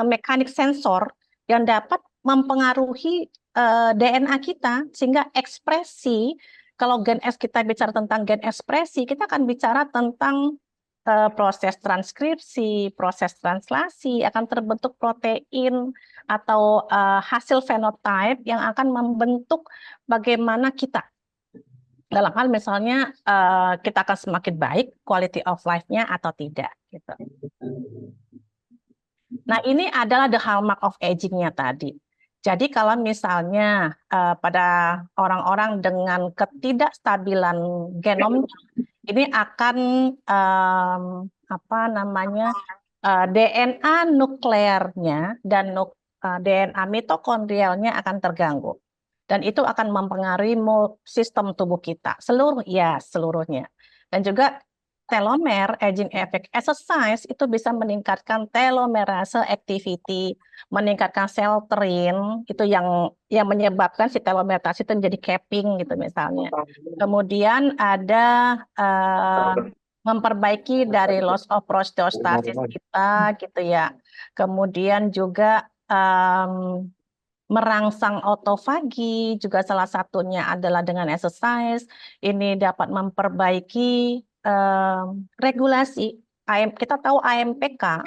mekanik sensor yang dapat mempengaruhi DNA kita, sehingga ekspresi, kalau gen S kita bicara tentang gen ekspresi, kita akan bicara tentang proses transkripsi, proses translasi, akan terbentuk protein atau hasil fenotype yang akan membentuk bagaimana kita. Dalam hal misalnya kita akan semakin baik quality of life-nya atau tidak. Gitu. Nah, ini adalah the hallmark of aging-nya tadi. Jadi kalau misalnya pada orang-orang dengan ketidakstabilan genom, ini akan apa namanya, DNA nukleernya dan DNA mitokondrialnya akan terganggu. Dan itu akan mempengaruhi sistem tubuh kita. Seluruhnya. Dan juga telomer, aging effect, exercise itu bisa meningkatkan telomerase activity, meningkatkan sel trin, itu yang menyebabkan si telomerase itu menjadi capping gitu misalnya. Kemudian ada memperbaiki dari loss of proteostasis kita gitu ya. Kemudian juga merangsang autofagi, juga salah satunya adalah dengan exercise. Ini dapat memperbaiki regulasi. Kita tahu AMPK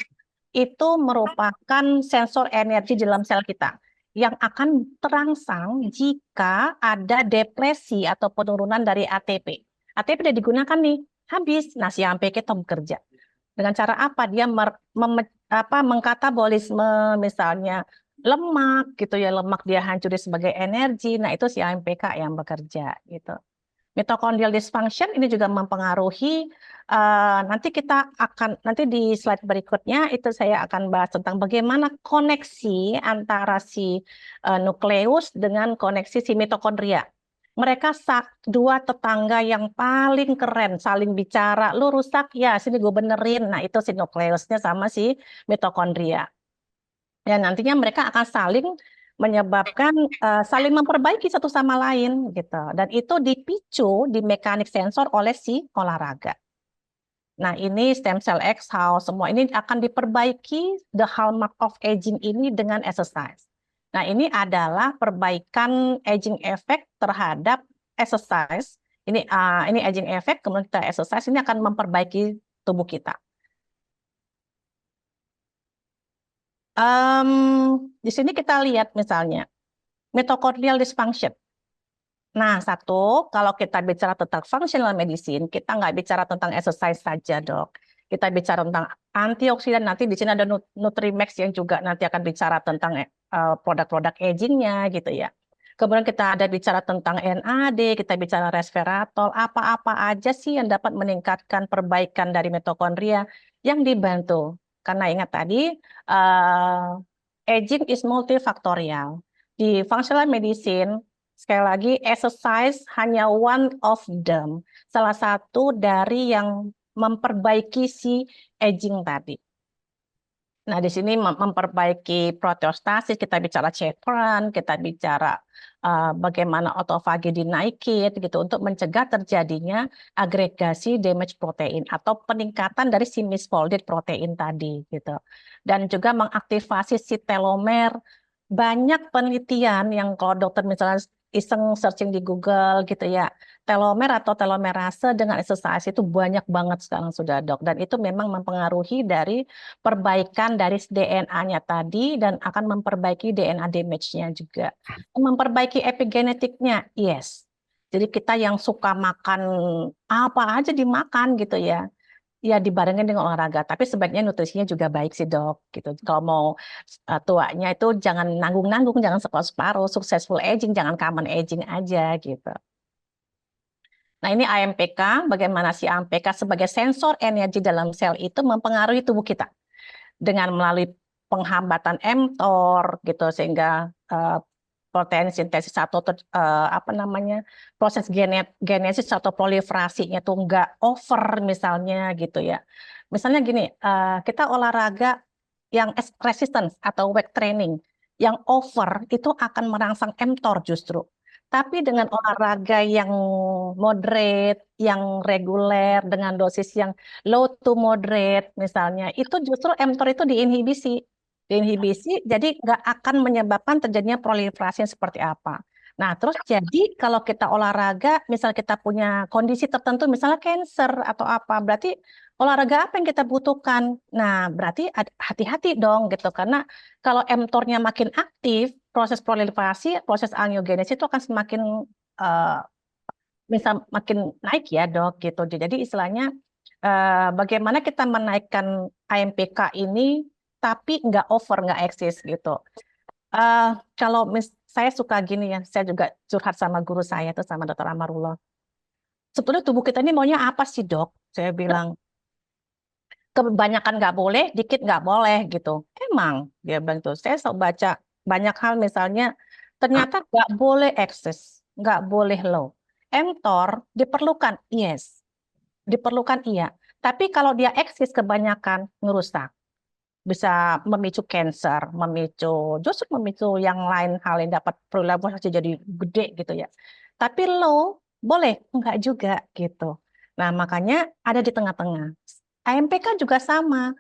itu merupakan sensor energi di dalam sel kita yang akan terangsang jika ada depresi atau penurunan dari ATP. ATP udah digunakan nih, habis. Nah, si AMPK itu bekerja. Dengan cara apa? Dia mengkatabolisme misalnya lemak gitu ya, lemak dia hancuri sebagai energi. Nah, itu si AMPK yang bekerja gitu. Mitochondrial dysfunction ini juga mempengaruhi, nanti di slide berikutnya itu saya akan bahas tentang bagaimana koneksi antara si nukleus dengan koneksi si mitokondria. Mereka dua tetangga yang paling keren, saling bicara, lu rusak ya, sini gue benerin. Nah, itu si nukleusnya sama si mitokondria. Ya, nantinya mereka akan saling menyebabkan saling memperbaiki satu sama lain gitu. Dan itu dipicu di mekanik sensor oleh si olahraga. Nah, ini stem cell exhaust, semua ini akan diperbaiki the hallmark of aging ini dengan exercise. Nah, ini adalah perbaikan aging effect terhadap exercise. Ini aging effect, kemudian kita exercise, ini akan memperbaiki tubuh kita. Di sini kita lihat misalnya mitochondrial dysfunction. Nah, kalau kita bicara tentang functional medicine, kita nggak bicara tentang exercise saja, dok. Kita bicara tentang antioksidan. Nanti di sini ada Nutrimax yang juga nanti akan bicara tentang produk-produk agingnya, gitu ya. Kemudian kita ada bicara tentang NAD, kita bicara resveratrol. Apa-apa aja sih yang dapat meningkatkan perbaikan dari mitokondria yang dibantu. Karena ingat tadi, aging is multifaktorial. Di functional medicine, sekali lagi, exercise hanya one of them. Salah satu dari yang memperbaiki si aging tadi. Nah, di sini memperbaiki proteostasis, kita bicara chevron, kita bicara bagaimana autofagi dinaikin gitu untuk mencegah terjadinya agregasi damage protein atau peningkatan dari si misfolded protein tadi gitu. Dan juga mengaktifasi si telomer. Banyak penelitian yang kalau dokter misalnya iseng searching di Google gitu ya, telomer atau telomerase dengan exercise itu banyak banget sekarang sudah, dok. Dan itu memang mempengaruhi dari perbaikan dari DNA-nya tadi dan akan memperbaiki DNA damage-nya juga. Memperbaiki epigenetiknya, yes. Jadi kita yang suka makan apa aja dimakan gitu ya. ya dibarengin dengan olahraga, tapi sebaiknya nutrisinya juga baik sih dok, gitu. Kalau mau tuanya itu jangan nanggung-nanggung, jangan separuh-separuh, successful aging, jangan common aging aja gitu. Nah ini AMPK, bagaimana si AMPK sebagai sensor energi dalam sel itu mempengaruhi tubuh kita dengan melalui penghambatan mTOR gitu sehingga protein sintesis atau proses genesis atau proliferasinya tuh nggak over misalnya gitu ya. Misalnya gini, kita olahraga yang resistance atau weight training yang over itu akan merangsang mTOR justru. Tapi dengan olahraga yang moderate, yang reguler, dengan dosis yang low to moderate misalnya, itu justru mTOR itu diinhibisi, jadi nggak akan menyebabkan terjadinya proliferasi yang seperti apa. Nah, terus jadi kalau kita olahraga, misal kita punya kondisi tertentu, misalnya cancer atau apa, berarti olahraga apa yang kita butuhkan? Nah, berarti hati-hati dong gitu, karena kalau mTOR-nya makin aktif, proses proliferasi, proses angiogenesis itu akan semakin misal makin naik ya dok gitu. Jadi istilahnya bagaimana kita menaikkan AMPK ini tapi nggak over, nggak eksis gitu. Kalau saya suka gini ya, saya juga curhat sama guru saya tuh sama Dr. Amarullah. Sebetulnya tubuh kita ini maunya apa sih dok? Saya bilang kebanyakan nggak boleh, dikit nggak boleh gitu. Emang dia bilang tuh. Saya baca banyak hal misalnya ternyata nggak boleh eksis, nggak boleh low. mTOR diperlukan, yes, diperlukan iya. Tapi kalau dia eksis kebanyakan ngerusak, bisa memicu cancer, justru memicu yang lain hal yang dapat proliferasi jadi gede gitu ya. Tapi low boleh, enggak juga gitu. Nah makanya ada di tengah-tengah. AMPK juga sama.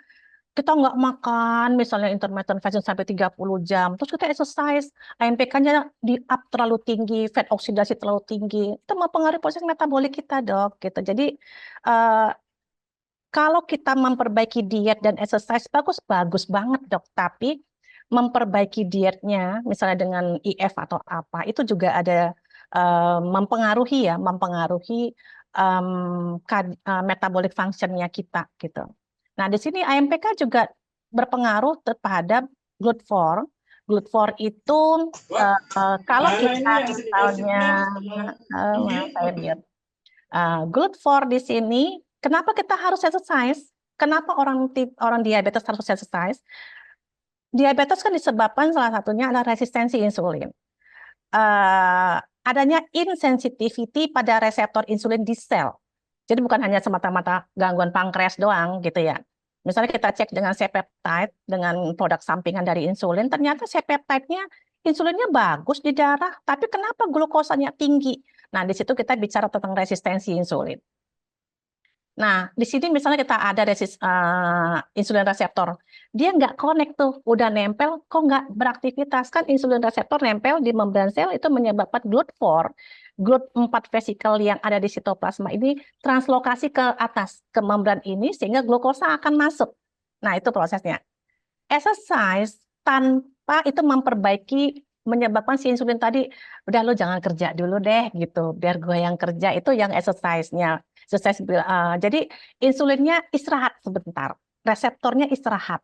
Kita nggak makan, misalnya intermittent fasting sampai 30 jam, terus kita exercise, AMPK-nya di up terlalu tinggi, fat oksidasi terlalu tinggi, itu mempengaruhi proses metabolik kita, dok. Gitu. Jadi, kalau kita memperbaiki diet dan exercise, bagus banget, dok. Tapi, memperbaiki dietnya, misalnya dengan IF atau apa, itu juga ada mempengaruhi metabolic function-nya kita, gitu. Nah, di sini AMPK juga berpengaruh terhadap GLUT4. GLUT4 itu kalau kita misalnya maaf saya lihat GLUT4 di sini, kenapa kita harus exercise? Kenapa orang diabetes harus exercise? Diabetes kan disebabkan salah satunya adalah resistensi insulin. Adanya insensitivity pada reseptor insulin di sel. Jadi bukan hanya semata-mata gangguan pankreas doang gitu ya. Misalnya kita cek dengan C-peptide, dengan produk sampingan dari insulin, ternyata C-peptide-nya, insulinnya bagus di darah, tapi kenapa glukosanya tinggi? Nah, di situ kita bicara tentang resistensi insulin. Nah, di sini misalnya kita ada insulin reseptor, dia nggak connect tuh, udah nempel, kok nggak beraktivitas? Kan insulin reseptor nempel di membran sel itu menyebabkan GLUT4, GLUT4 vesikel yang ada di sitoplasma ini translokasi ke atas, ke membran ini, sehingga glukosa akan masuk. Nah, itu prosesnya. Exercise tanpa itu menyebabkan si insulin tadi, udah lo jangan kerja dulu deh gitu, biar gue yang kerja, itu yang exercise-nya. Jadi insulinnya istirahat sebentar, reseptornya istirahat.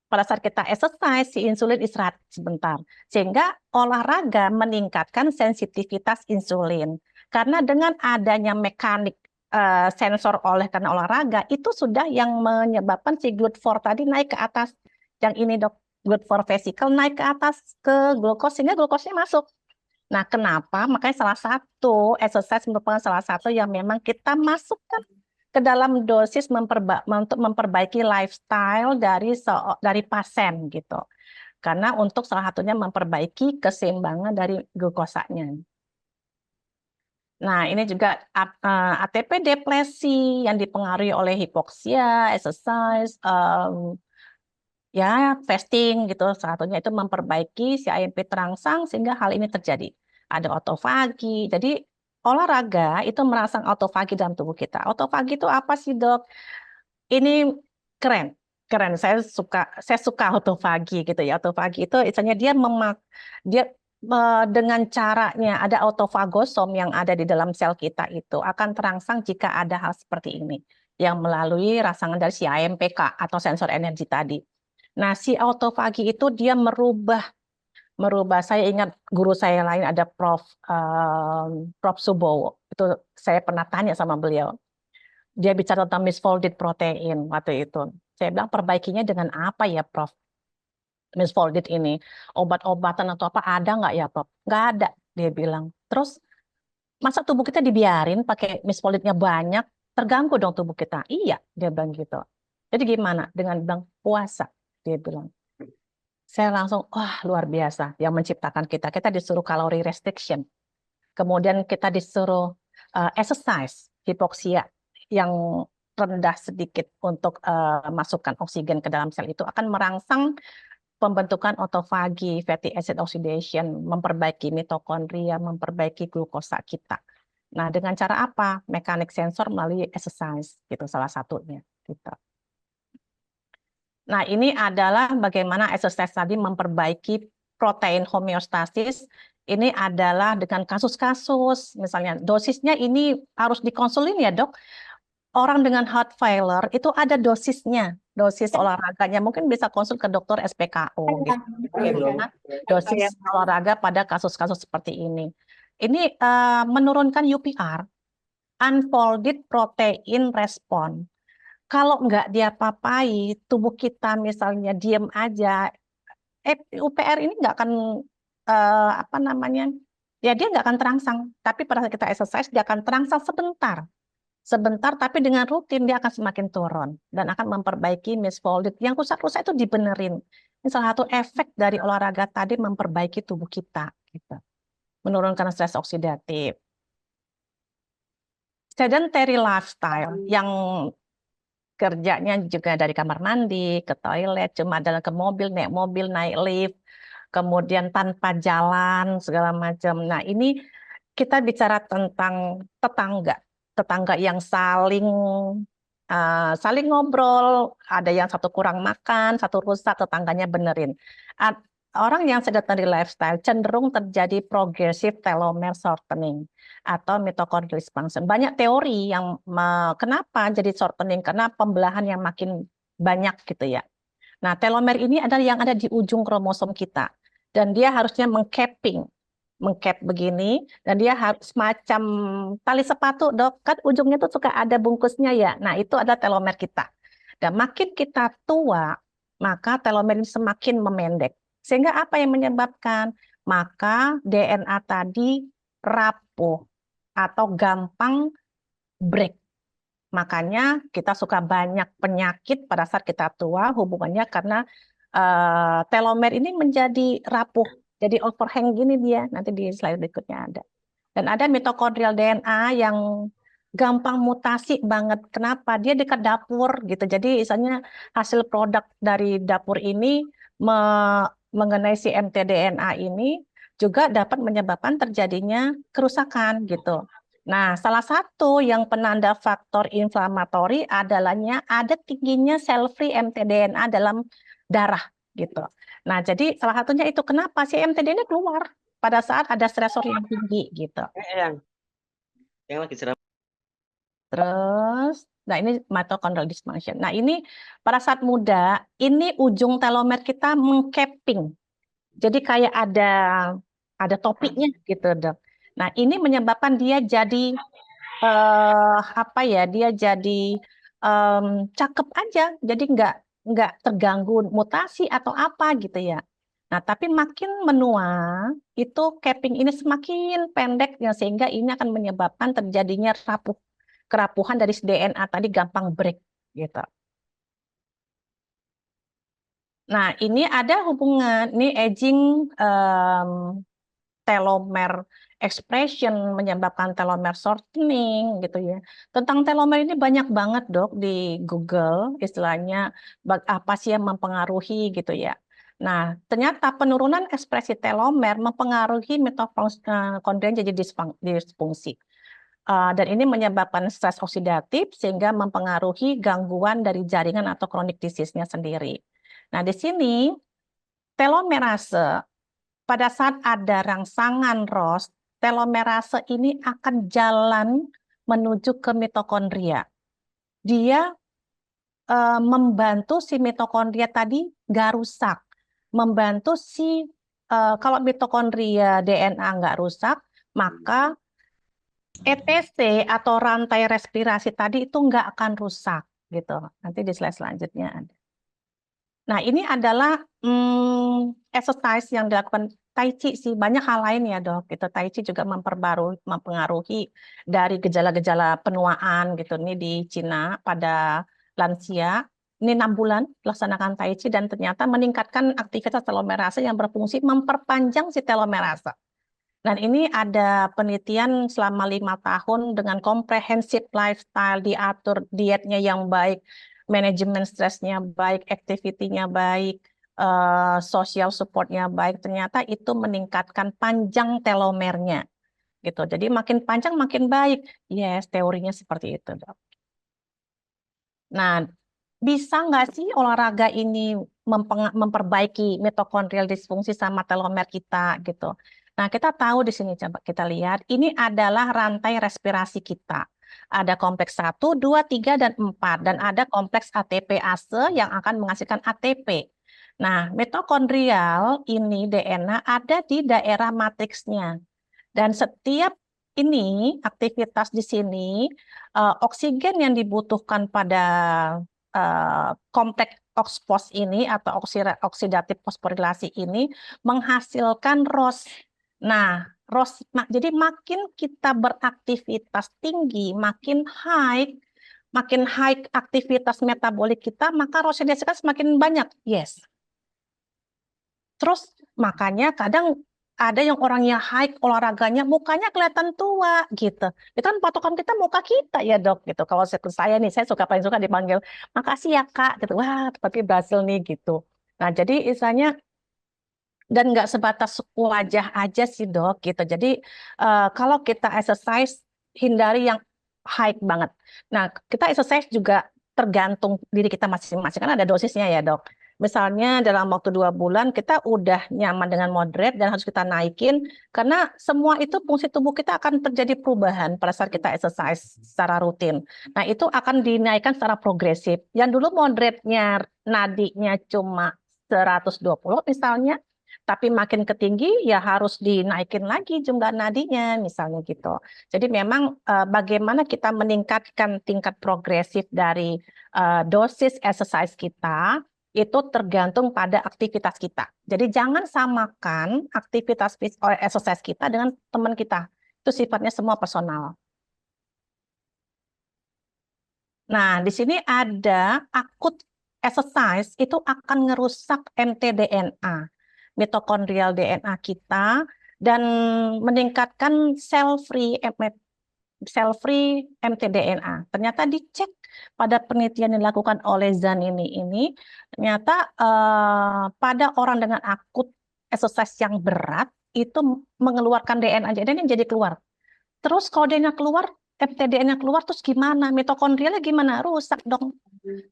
Pada saat kita exercise, si insulin istirahat sebentar. Sehingga olahraga meningkatkan sensitivitas insulin. Karena dengan adanya mekanik sensor karena olahraga, itu sudah yang menyebabkan si GLUT4 tadi naik ke atas. Yang ini dok, GLUT4 vesicle naik ke atas ke glukos, sehingga glukosnya masuk. Nah, kenapa? Makanya salah satu exercise merupakan salah satu yang memang kita masukkan ke dalam dosis untuk memperbaiki lifestyle dari pasien gitu. Karena untuk salah satunya memperbaiki keseimbangan dari glukosanya. Nah, ini juga ATP depresi yang dipengaruhi oleh hipoksia, exercise, ya fasting gitu. Salah satunya itu memperbaiki si AMP terangsang sehingga hal ini terjadi. Ada autofagi. Jadi olahraga itu merangsang autofagi dalam tubuh kita. Autofagi itu apa sih, dok? Ini keren. Keren. Saya suka autofagi gitu ya. Autofagi itu misalnya dia dengan caranya ada autofagosom yang ada di dalam sel kita itu akan terangsang jika ada hal seperti ini. yang melalui rangsangan dari si AMPK atau sensor energi tadi. Nah, si autofagi itu dia merubah. Saya ingat guru saya lain ada Prof Subowo. Itu saya pernah tanya sama beliau. Dia bicara tentang misfolded protein waktu itu. Saya bilang perbaikinya dengan apa ya, Prof? Misfolded ini obat-obatan atau apa ada nggak ya, Prof? Nggak ada, dia bilang. Terus masa tubuh kita dibiarin pakai misfoldednya banyak, terganggu dong tubuh kita. Iya, dia bilang gitu. Jadi gimana dengan bilang puasa, dia bilang. Saya langsung, wah luar biasa yang menciptakan kita. Kita disuruh kalori restriction. Kemudian kita disuruh exercise, hipoksia yang rendah sedikit untuk masukkan oksigen ke dalam sel itu akan merangsang pembentukan autofagi, fatty acid oxidation, memperbaiki mitokondria, memperbaiki glukosa kita. Nah, dengan cara apa? Mekanik sensor melalui exercise, gitu salah satunya. Gitu. Nah, ini adalah bagaimana exercise tadi memperbaiki protein homeostasis. Ini adalah dengan kasus-kasus, misalnya dosisnya ini harus dikonsulin ya dok. Orang dengan heart failure itu ada dosisnya, dosis olahraganya. Mungkin bisa konsul ke dokter SPKO. Gitu. Bagaimana dosis olahraga pada kasus-kasus seperti ini. Ini menurunkan UPR, unfolded protein response. Kalau nggak diapa-apai, tubuh kita misalnya diem aja, UPR ini nggak akan apa namanya? Ya dia nggak akan terangsang. Tapi pada saat kita exercise dia akan terangsang sebentar, tapi dengan rutin dia akan semakin turun dan akan memperbaiki misfolded. Yang rusak-rusak itu dibenerin. Ini salah satu efek dari olahraga tadi memperbaiki tubuh kita, gitu. Menurunkan stres oksidatif. Sedentary lifestyle yang kerjanya juga dari kamar mandi, ke toilet, cuma dalam ke mobil, naik lift, kemudian tanpa jalan, segala macam. Nah, ini kita bicara tentang tetangga yang saling ngobrol, ada yang satu kurang makan, satu rusak, tetangganya benerin. Orang yang sedentary lifestyle cenderung terjadi progressive telomere shortening atau mitochondrial dysfunction. Banyak teori yang kenapa jadi shortening, karena pembelahan yang makin banyak gitu ya. Nah, telomer ini adalah yang ada di ujung kromosom kita. Dan dia harusnya mengcap begini, dan dia harus semacam tali sepatu, dok. Kan ujungnya tuh suka ada bungkusnya ya. Nah, itu adalah telomer kita. Dan makin kita tua, maka telomer ini semakin memendek. Sehingga apa yang menyebabkan? Maka DNA tadi rapuh atau gampang break. Makanya kita suka banyak penyakit pada saat kita tua, hubungannya karena telomer ini menjadi rapuh, jadi overhang gini dia. Nanti di slide berikutnya ada. Dan ada mitokondrial DNA yang gampang mutasi banget. Kenapa? Dia dekat dapur gitu. Jadi misalnya hasil produk dari dapur ini mengenai si mtDNA ini juga dapat menyebabkan terjadinya kerusakan gitu. Nah, salah satu yang penanda faktor inflamatori adalahnya ada tingginya cell-free mtDNA dalam darah gitu. Nah, jadi salah satunya itu kenapa si mtDNA keluar pada saat ada stresor yang tinggi gitu. Yang lagi cerah. Terus, nah ini mitochondrial dysfunction. Nah ini pada saat muda, ini ujung telomer kita mengcapping. Jadi kayak ada topiknya gitu dok. Nah ini menyebabkan dia jadi apa ya? Dia jadi cakep aja. Jadi nggak terganggu mutasi atau apa gitu ya. Nah tapi makin menua itu capping ini semakin pendek ya, sehingga ini akan menyebabkan terjadinya kerapuhan dari DNA tadi gampang break gitu. Nah, ini ada hubungan, ini aging telomere expression menyebabkan telomere shortening gitu ya. Tentang telomere ini banyak banget dok di Google, istilahnya apa sih yang mempengaruhi gitu ya. Nah, ternyata penurunan ekspresi telomer mempengaruhi mitokondria jadi disfungsi. Dan ini menyebabkan stres oksidatif sehingga mempengaruhi gangguan dari jaringan atau kronik disease-nya sendiri. Nah, di sini telomerase pada saat ada rangsangan ROS, telomerase ini akan jalan menuju ke mitokondria. dia membantu si mitokondria tadi nggak rusak, membantu si kalau mitokondria DNA nggak rusak, maka ETC atau rantai respirasi tadi itu nggak akan rusak gitu. Nanti di slide selanjutnya ada. Nah, ini adalah exercise yang dilakukan Tai Chi sih. Banyak hal lain ya, Dok. Gitu. Tai Chi juga mempengaruhi dari gejala-gejala penuaan gitu. Ini di Cina pada lansia. Ini 6 bulan melaksanakan Tai Chi dan ternyata meningkatkan aktivitas telomerase yang berfungsi memperpanjang si telomerase. Dan ini ada penelitian selama 5 tahun dengan comprehensive lifestyle, diatur dietnya yang baik, manajemen stresnya baik, activity-nya baik, social support-nya baik. Ternyata itu meningkatkan panjang telomernya. Gitu. Jadi makin panjang makin baik. Yes, teorinya seperti itu, Dok. Nah, bisa nggak sih olahraga ini memperbaiki mitokondrial disfungsi sama telomer kita gitu? Nah, kita tahu di sini, coba kita lihat, ini adalah rantai respirasi kita. Ada kompleks 1, 2, 3, dan 4. Dan ada kompleks ATP-ASE yang akan menghasilkan ATP. Nah, mitokondrial ini DNA ada di daerah matriksnya. Dan setiap ini, aktivitas di sini, oksigen yang dibutuhkan pada kompleks OXPHOS ini atau oksidatif fosforilasi ini menghasilkan ROS. Nah, ROS, jadi makin kita beraktivitas tinggi, makin high aktivitas metabolik kita, maka ROS yang dihasilkan semakin banyak. Yes. Terus makanya kadang ada yang orangnya high olahraganya mukanya kelihatan tua gitu. Itu kan patokan kita muka kita ya, Dok gitu. Kalau saya nih, saya paling suka dipanggil makasih ya Kak gitu. Wah, tapi berhasil nih gitu. Nah, jadi istilahnya dan nggak sebatas wajah aja sih, Dok gitu. Jadi kalau kita exercise hindari yang high banget. Nah, kita exercise juga tergantung diri kita masing-masing kan ada dosisnya ya, Dok. Misalnya dalam waktu 2 bulan kita udah nyaman dengan moderate dan harus kita naikin karena semua itu fungsi tubuh kita akan terjadi perubahan pada saat kita exercise secara rutin. Nah, itu akan dinaikkan secara progresif. Yang dulu moderate-nya nadinya cuma 120 misalnya, tapi makin ke tinggi ya harus dinaikin lagi jumlah nadinya misalnya gitu. Jadi memang bagaimana kita meningkatkan tingkat progresif dari dosis exercise kita itu tergantung pada aktivitas kita. Jadi jangan samakan aktivitas exercise kita dengan teman kita. Itu sifatnya semua personal. Nah, di sini ada akut exercise itu akan ngerusak mtDNA, mitokondrial DNA kita, dan meningkatkan cell-free mtDNA. Ternyata dicek pada penelitian yang dilakukan oleh Zanini ini, ternyata pada orang dengan akut exercise yang berat itu mengeluarkan DNA, yang jadi keluar. Terus kalau DNA keluar, mtDNA keluar, terus gimana? Mitokondrialnya gimana? Rusak dong.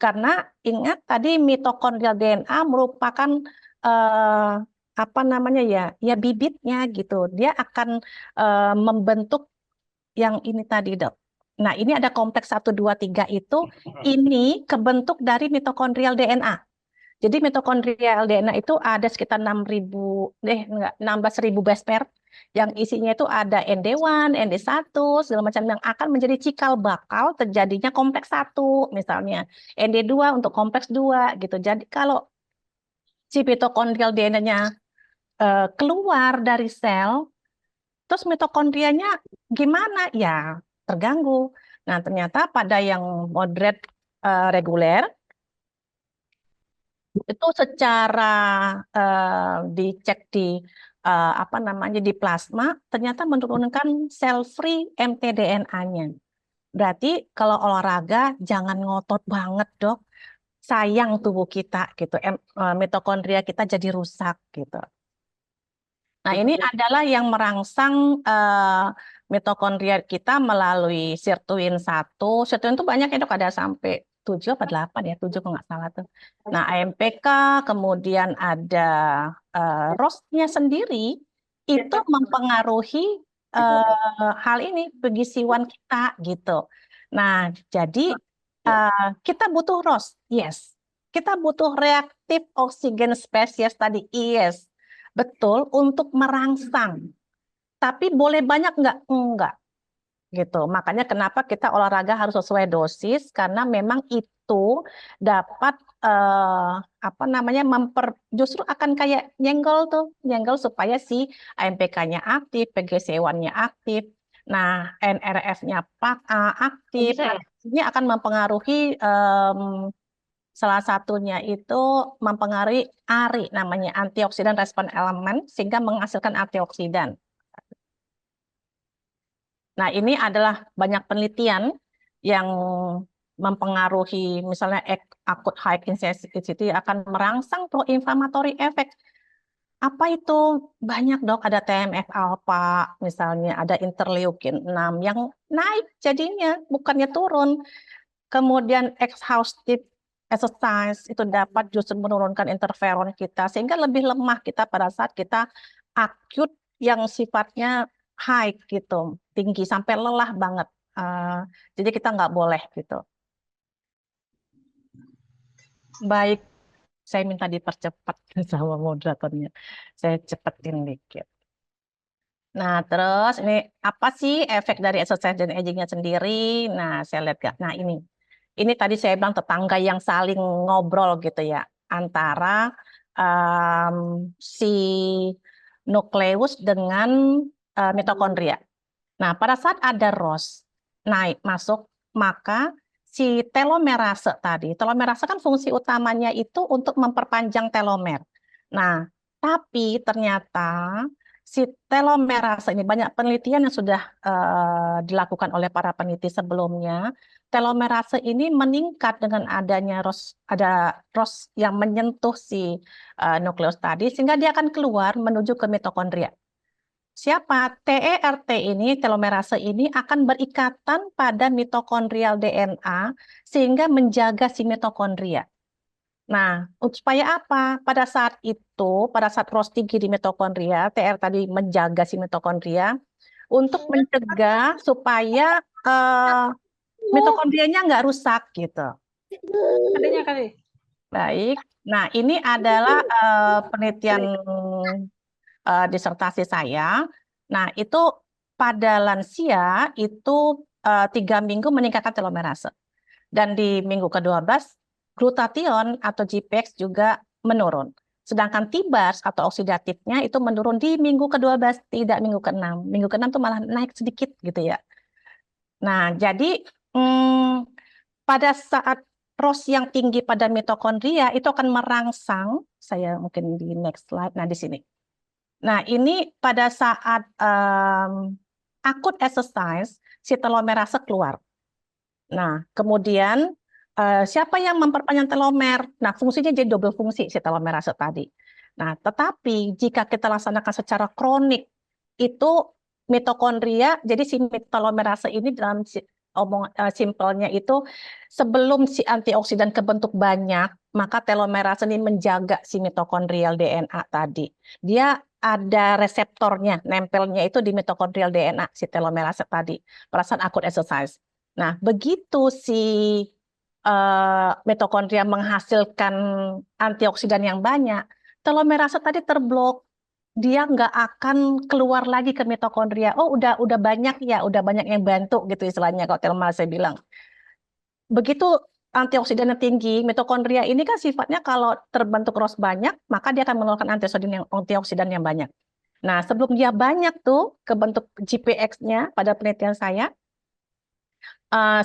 Karena ingat tadi mitokondrial DNA merupakan apa namanya ya bibitnya gitu. Dia akan membentuk yang ini tadi, Dok. Nah, ini ada kompleks 1, 2, 3 itu, ini kebentuk dari mitokondrial DNA. Jadi mitokondrial DNA itu ada sekitar 16.000 base pair, yang isinya itu ada ND1, ND1, segala macam yang akan menjadi cikal bakal terjadinya kompleks 1, misalnya. ND2 untuk kompleks 2, gitu. Jadi kalau si mitokondrial DNA-nya keluar dari sel, terus mitokondrianya gimana? Ya, terganggu. Nah, ternyata pada yang moderate reguler itu secara dicek di apa namanya di plasma, ternyata menurunkan cell-free mtDNA-nya. Berarti kalau olahraga jangan ngotot banget, Dok. Sayang tubuh kita gitu, mitokondria kita jadi rusak gitu. Nah, ini adalah yang merangsang mitokondria kita melalui sirtuin 1. Sirtuin itu banyak ya, Dok, ada sampai 7 apa 8 ya, 7 kalau nggak salah tuh. Nah, AMPK, kemudian ada ROS-nya sendiri, itu mempengaruhi hal ini, pengisiwan kita gitu. Nah, jadi Kita butuh ROS, yes. Kita butuh reaktif oksigen spesies tadi, yes. Betul, untuk merangsang. Tapi boleh banyak nggak? Enggak. Gitu. Makanya kenapa kita olahraga harus sesuai dosis, karena memang itu dapat justru akan kayak nyenggol supaya si AMPK-nya aktif, PGC1-nya aktif. Nah, NRF-nya aktif. Bisa ya? Ini akan mempengaruhi salah satunya itu mempengaruhi ARI, namanya antioksidan respon elemen, sehingga menghasilkan antioksidan. Nah, ini adalah banyak penelitian yang mempengaruhi, misalnya akut high intensity akan merangsang pro-inflammatory effect. Apa itu? Banyak dok, ada TNF-alpha, misalnya ada interleukin 6 yang naik jadinya, bukannya turun. Kemudian exhaustive exercise itu dapat justru menurunkan interferon kita, sehingga lebih lemah kita pada saat kita akut yang sifatnya high gitu, tinggi sampai lelah banget. Jadi kita nggak boleh gitu. Baik, saya minta dipercepat sama moderatornya. Saya cepetin dikit. Nah, terus ini apa sih efek dari exercise dan aging-nya sendiri? Nah, saya lihat gak? Nah, ini tadi saya bilang tetangga yang saling ngobrol gitu ya antara si nukleus dengan mitokondria. Nah, pada saat ada ROS naik masuk, maka si telomerase tadi, telomerase kan fungsi utamanya itu untuk memperpanjang telomer. Nah, tapi ternyata si telomerase ini banyak penelitian yang sudah dilakukan oleh para peneliti sebelumnya. Telomerase ini meningkat dengan adanya ada ROS yang menyentuh si nukleus tadi, sehingga dia akan keluar menuju ke mitokondria. Siapa? TERT ini, telomerase ini akan berikatan pada mitokondrial DNA sehingga menjaga si mitokondria. Nah, supaya apa? Pada saat ROS tinggi di mitokondria, TR tadi menjaga si mitokondria untuk mencegah supaya mitokondrianya nggak rusak gitu. Adanya kali. Baik. Nah, ini adalah penelitian disertasi saya. Nah, itu pada lansia itu 3 minggu meningkatkan telomerase. Dan di minggu ke-12, glutathione atau GPX juga menurun. Sedangkan T-bars atau oksidatifnya itu menurun di minggu ke-12, tidak minggu ke-6. Minggu ke-6 itu malah naik sedikit gitu ya. Nah, jadi pada saat ROS yang tinggi pada mitokondria itu akan merangsang, saya mungkin di next slide, nah di sini. Nah, ini pada saat akut exercise, si telomerase keluar. Nah, kemudian siapa yang memperpanjang telomer? Nah, fungsinya jadi double fungsi si telomerase tadi. Nah, tetapi jika kita laksanakan secara kronik, itu mitokondria, jadi si telomerase ini dalam simpelnya itu sebelum si antioksidan kebentuk banyak, maka telomerase ini menjaga si mitokondrial DNA tadi. Dia ada reseptornya, nempelnya itu di mitokondrial DNA si telomerase tadi, pada saat akut exercise. Nah, begitu si mitokondria menghasilkan antioksidan yang banyak, telomerase tadi terblok. Dia nggak akan keluar lagi ke mitokondria. Oh, udah banyak ya, udah banyak yang bantu gitu istilahnya kalau telomerase bilang. Begitu antioksidannya tinggi, mitokondria ini kan sifatnya kalau terbentuk ROS banyak, maka dia akan mengeluarkan antioksidan yang banyak. Nah, sebelum dia banyak tuh kebentuk GPX-nya pada penelitian saya,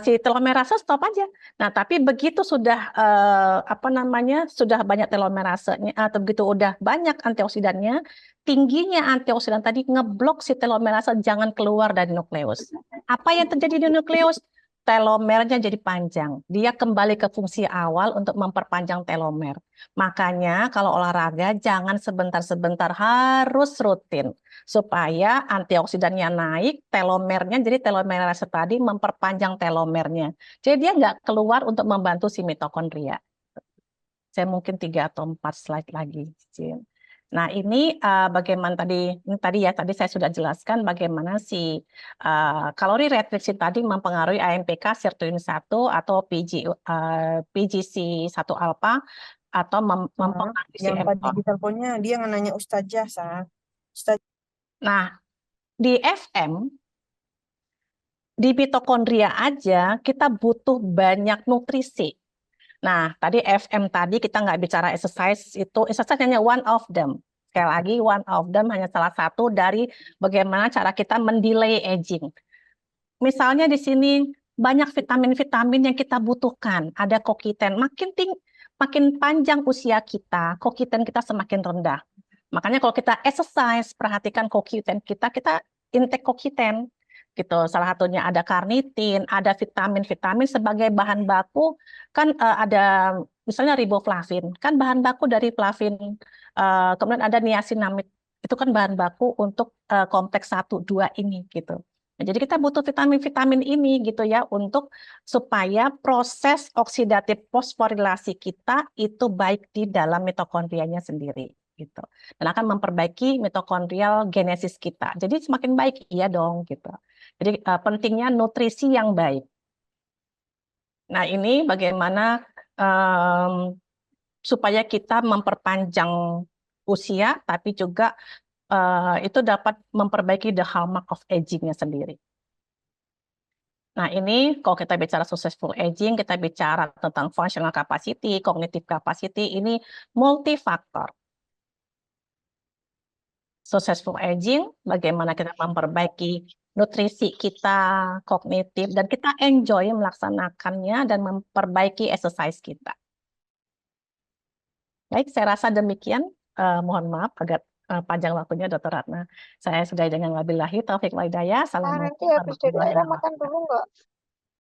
si telomerase stop aja. Nah, tapi begitu sudah sudah banyak telomerasenya atau begitu udah banyak antioksidannya, tingginya antioksidan tadi ngeblok si telomerase jangan keluar dari nukleus. Apa yang terjadi di nukleus? Telomernya jadi panjang. Dia kembali ke fungsi awal untuk memperpanjang telomer. Makanya kalau olahraga jangan sebentar-sebentar, harus rutin supaya antioksidannya naik, telomernya, jadi telomerase tadi memperpanjang telomernya. Jadi dia nggak keluar untuk membantu si mitokondria. Saya mungkin 3 atau 4 slide lagi. Nah, ini bagaimana tadi saya sudah jelaskan bagaimana si kalori restriksi tadi mempengaruhi AMPK sirtuin 1 atau PGC 1 alpha atau mempengaruhi si Yang tadi mTOR. di teleponnya dia nanya Ustazah, Ustazah. Nah, di FM, di mitokondria aja kita butuh banyak nutrisi. Nah, tadi FM tadi kita nggak bicara exercise, itu exercise hanya one of them. Sekali lagi, one of them hanya salah satu dari bagaimana cara kita mendelay aging. Misalnya di sini banyak vitamin-vitamin yang kita butuhkan. Ada CoQ10. Makin panjang usia kita, CoQ10 kita semakin rendah. Makanya kalau kita exercise, perhatikan CoQ10 kita intake CoQ10 gitu. Salah satunya ada karnitin, ada vitamin-vitamin sebagai bahan baku kan ada misalnya riboflavin, kan bahan baku dari flavin. Kemudian ada niacinamide, itu kan bahan baku untuk kompleks 1, 2 ini gitu. Nah, jadi kita butuh vitamin-vitamin ini gitu ya untuk supaya proses oksidatif fosforilasi kita itu baik di dalam mitokondrianya sendiri gitu. Dan akan memperbaiki mitokondrial genesis kita. Jadi semakin baik iya dong gitu. Jadi pentingnya nutrisi yang baik. Nah, ini bagaimana supaya kita memperpanjang usia tapi juga itu dapat memperbaiki the hallmark of aging-nya sendiri. Nah, ini kalau kita bicara successful aging, kita bicara tentang functional capacity, cognitive capacity, ini multifaktor. Successful aging, bagaimana kita memperbaiki nutrisi kita, kognitif, dan kita enjoy melaksanakannya dan memperbaiki exercise kita. Baik, saya rasa demikian. Mohon maaf agak panjang waktunya, Dr. Ratna. Saya sudah dengan wabillahi taufiq wal hidayah. Nanti Assalamualaikum habis dari warahmatullahi daerah wabarakatuh. makan dulu nggak?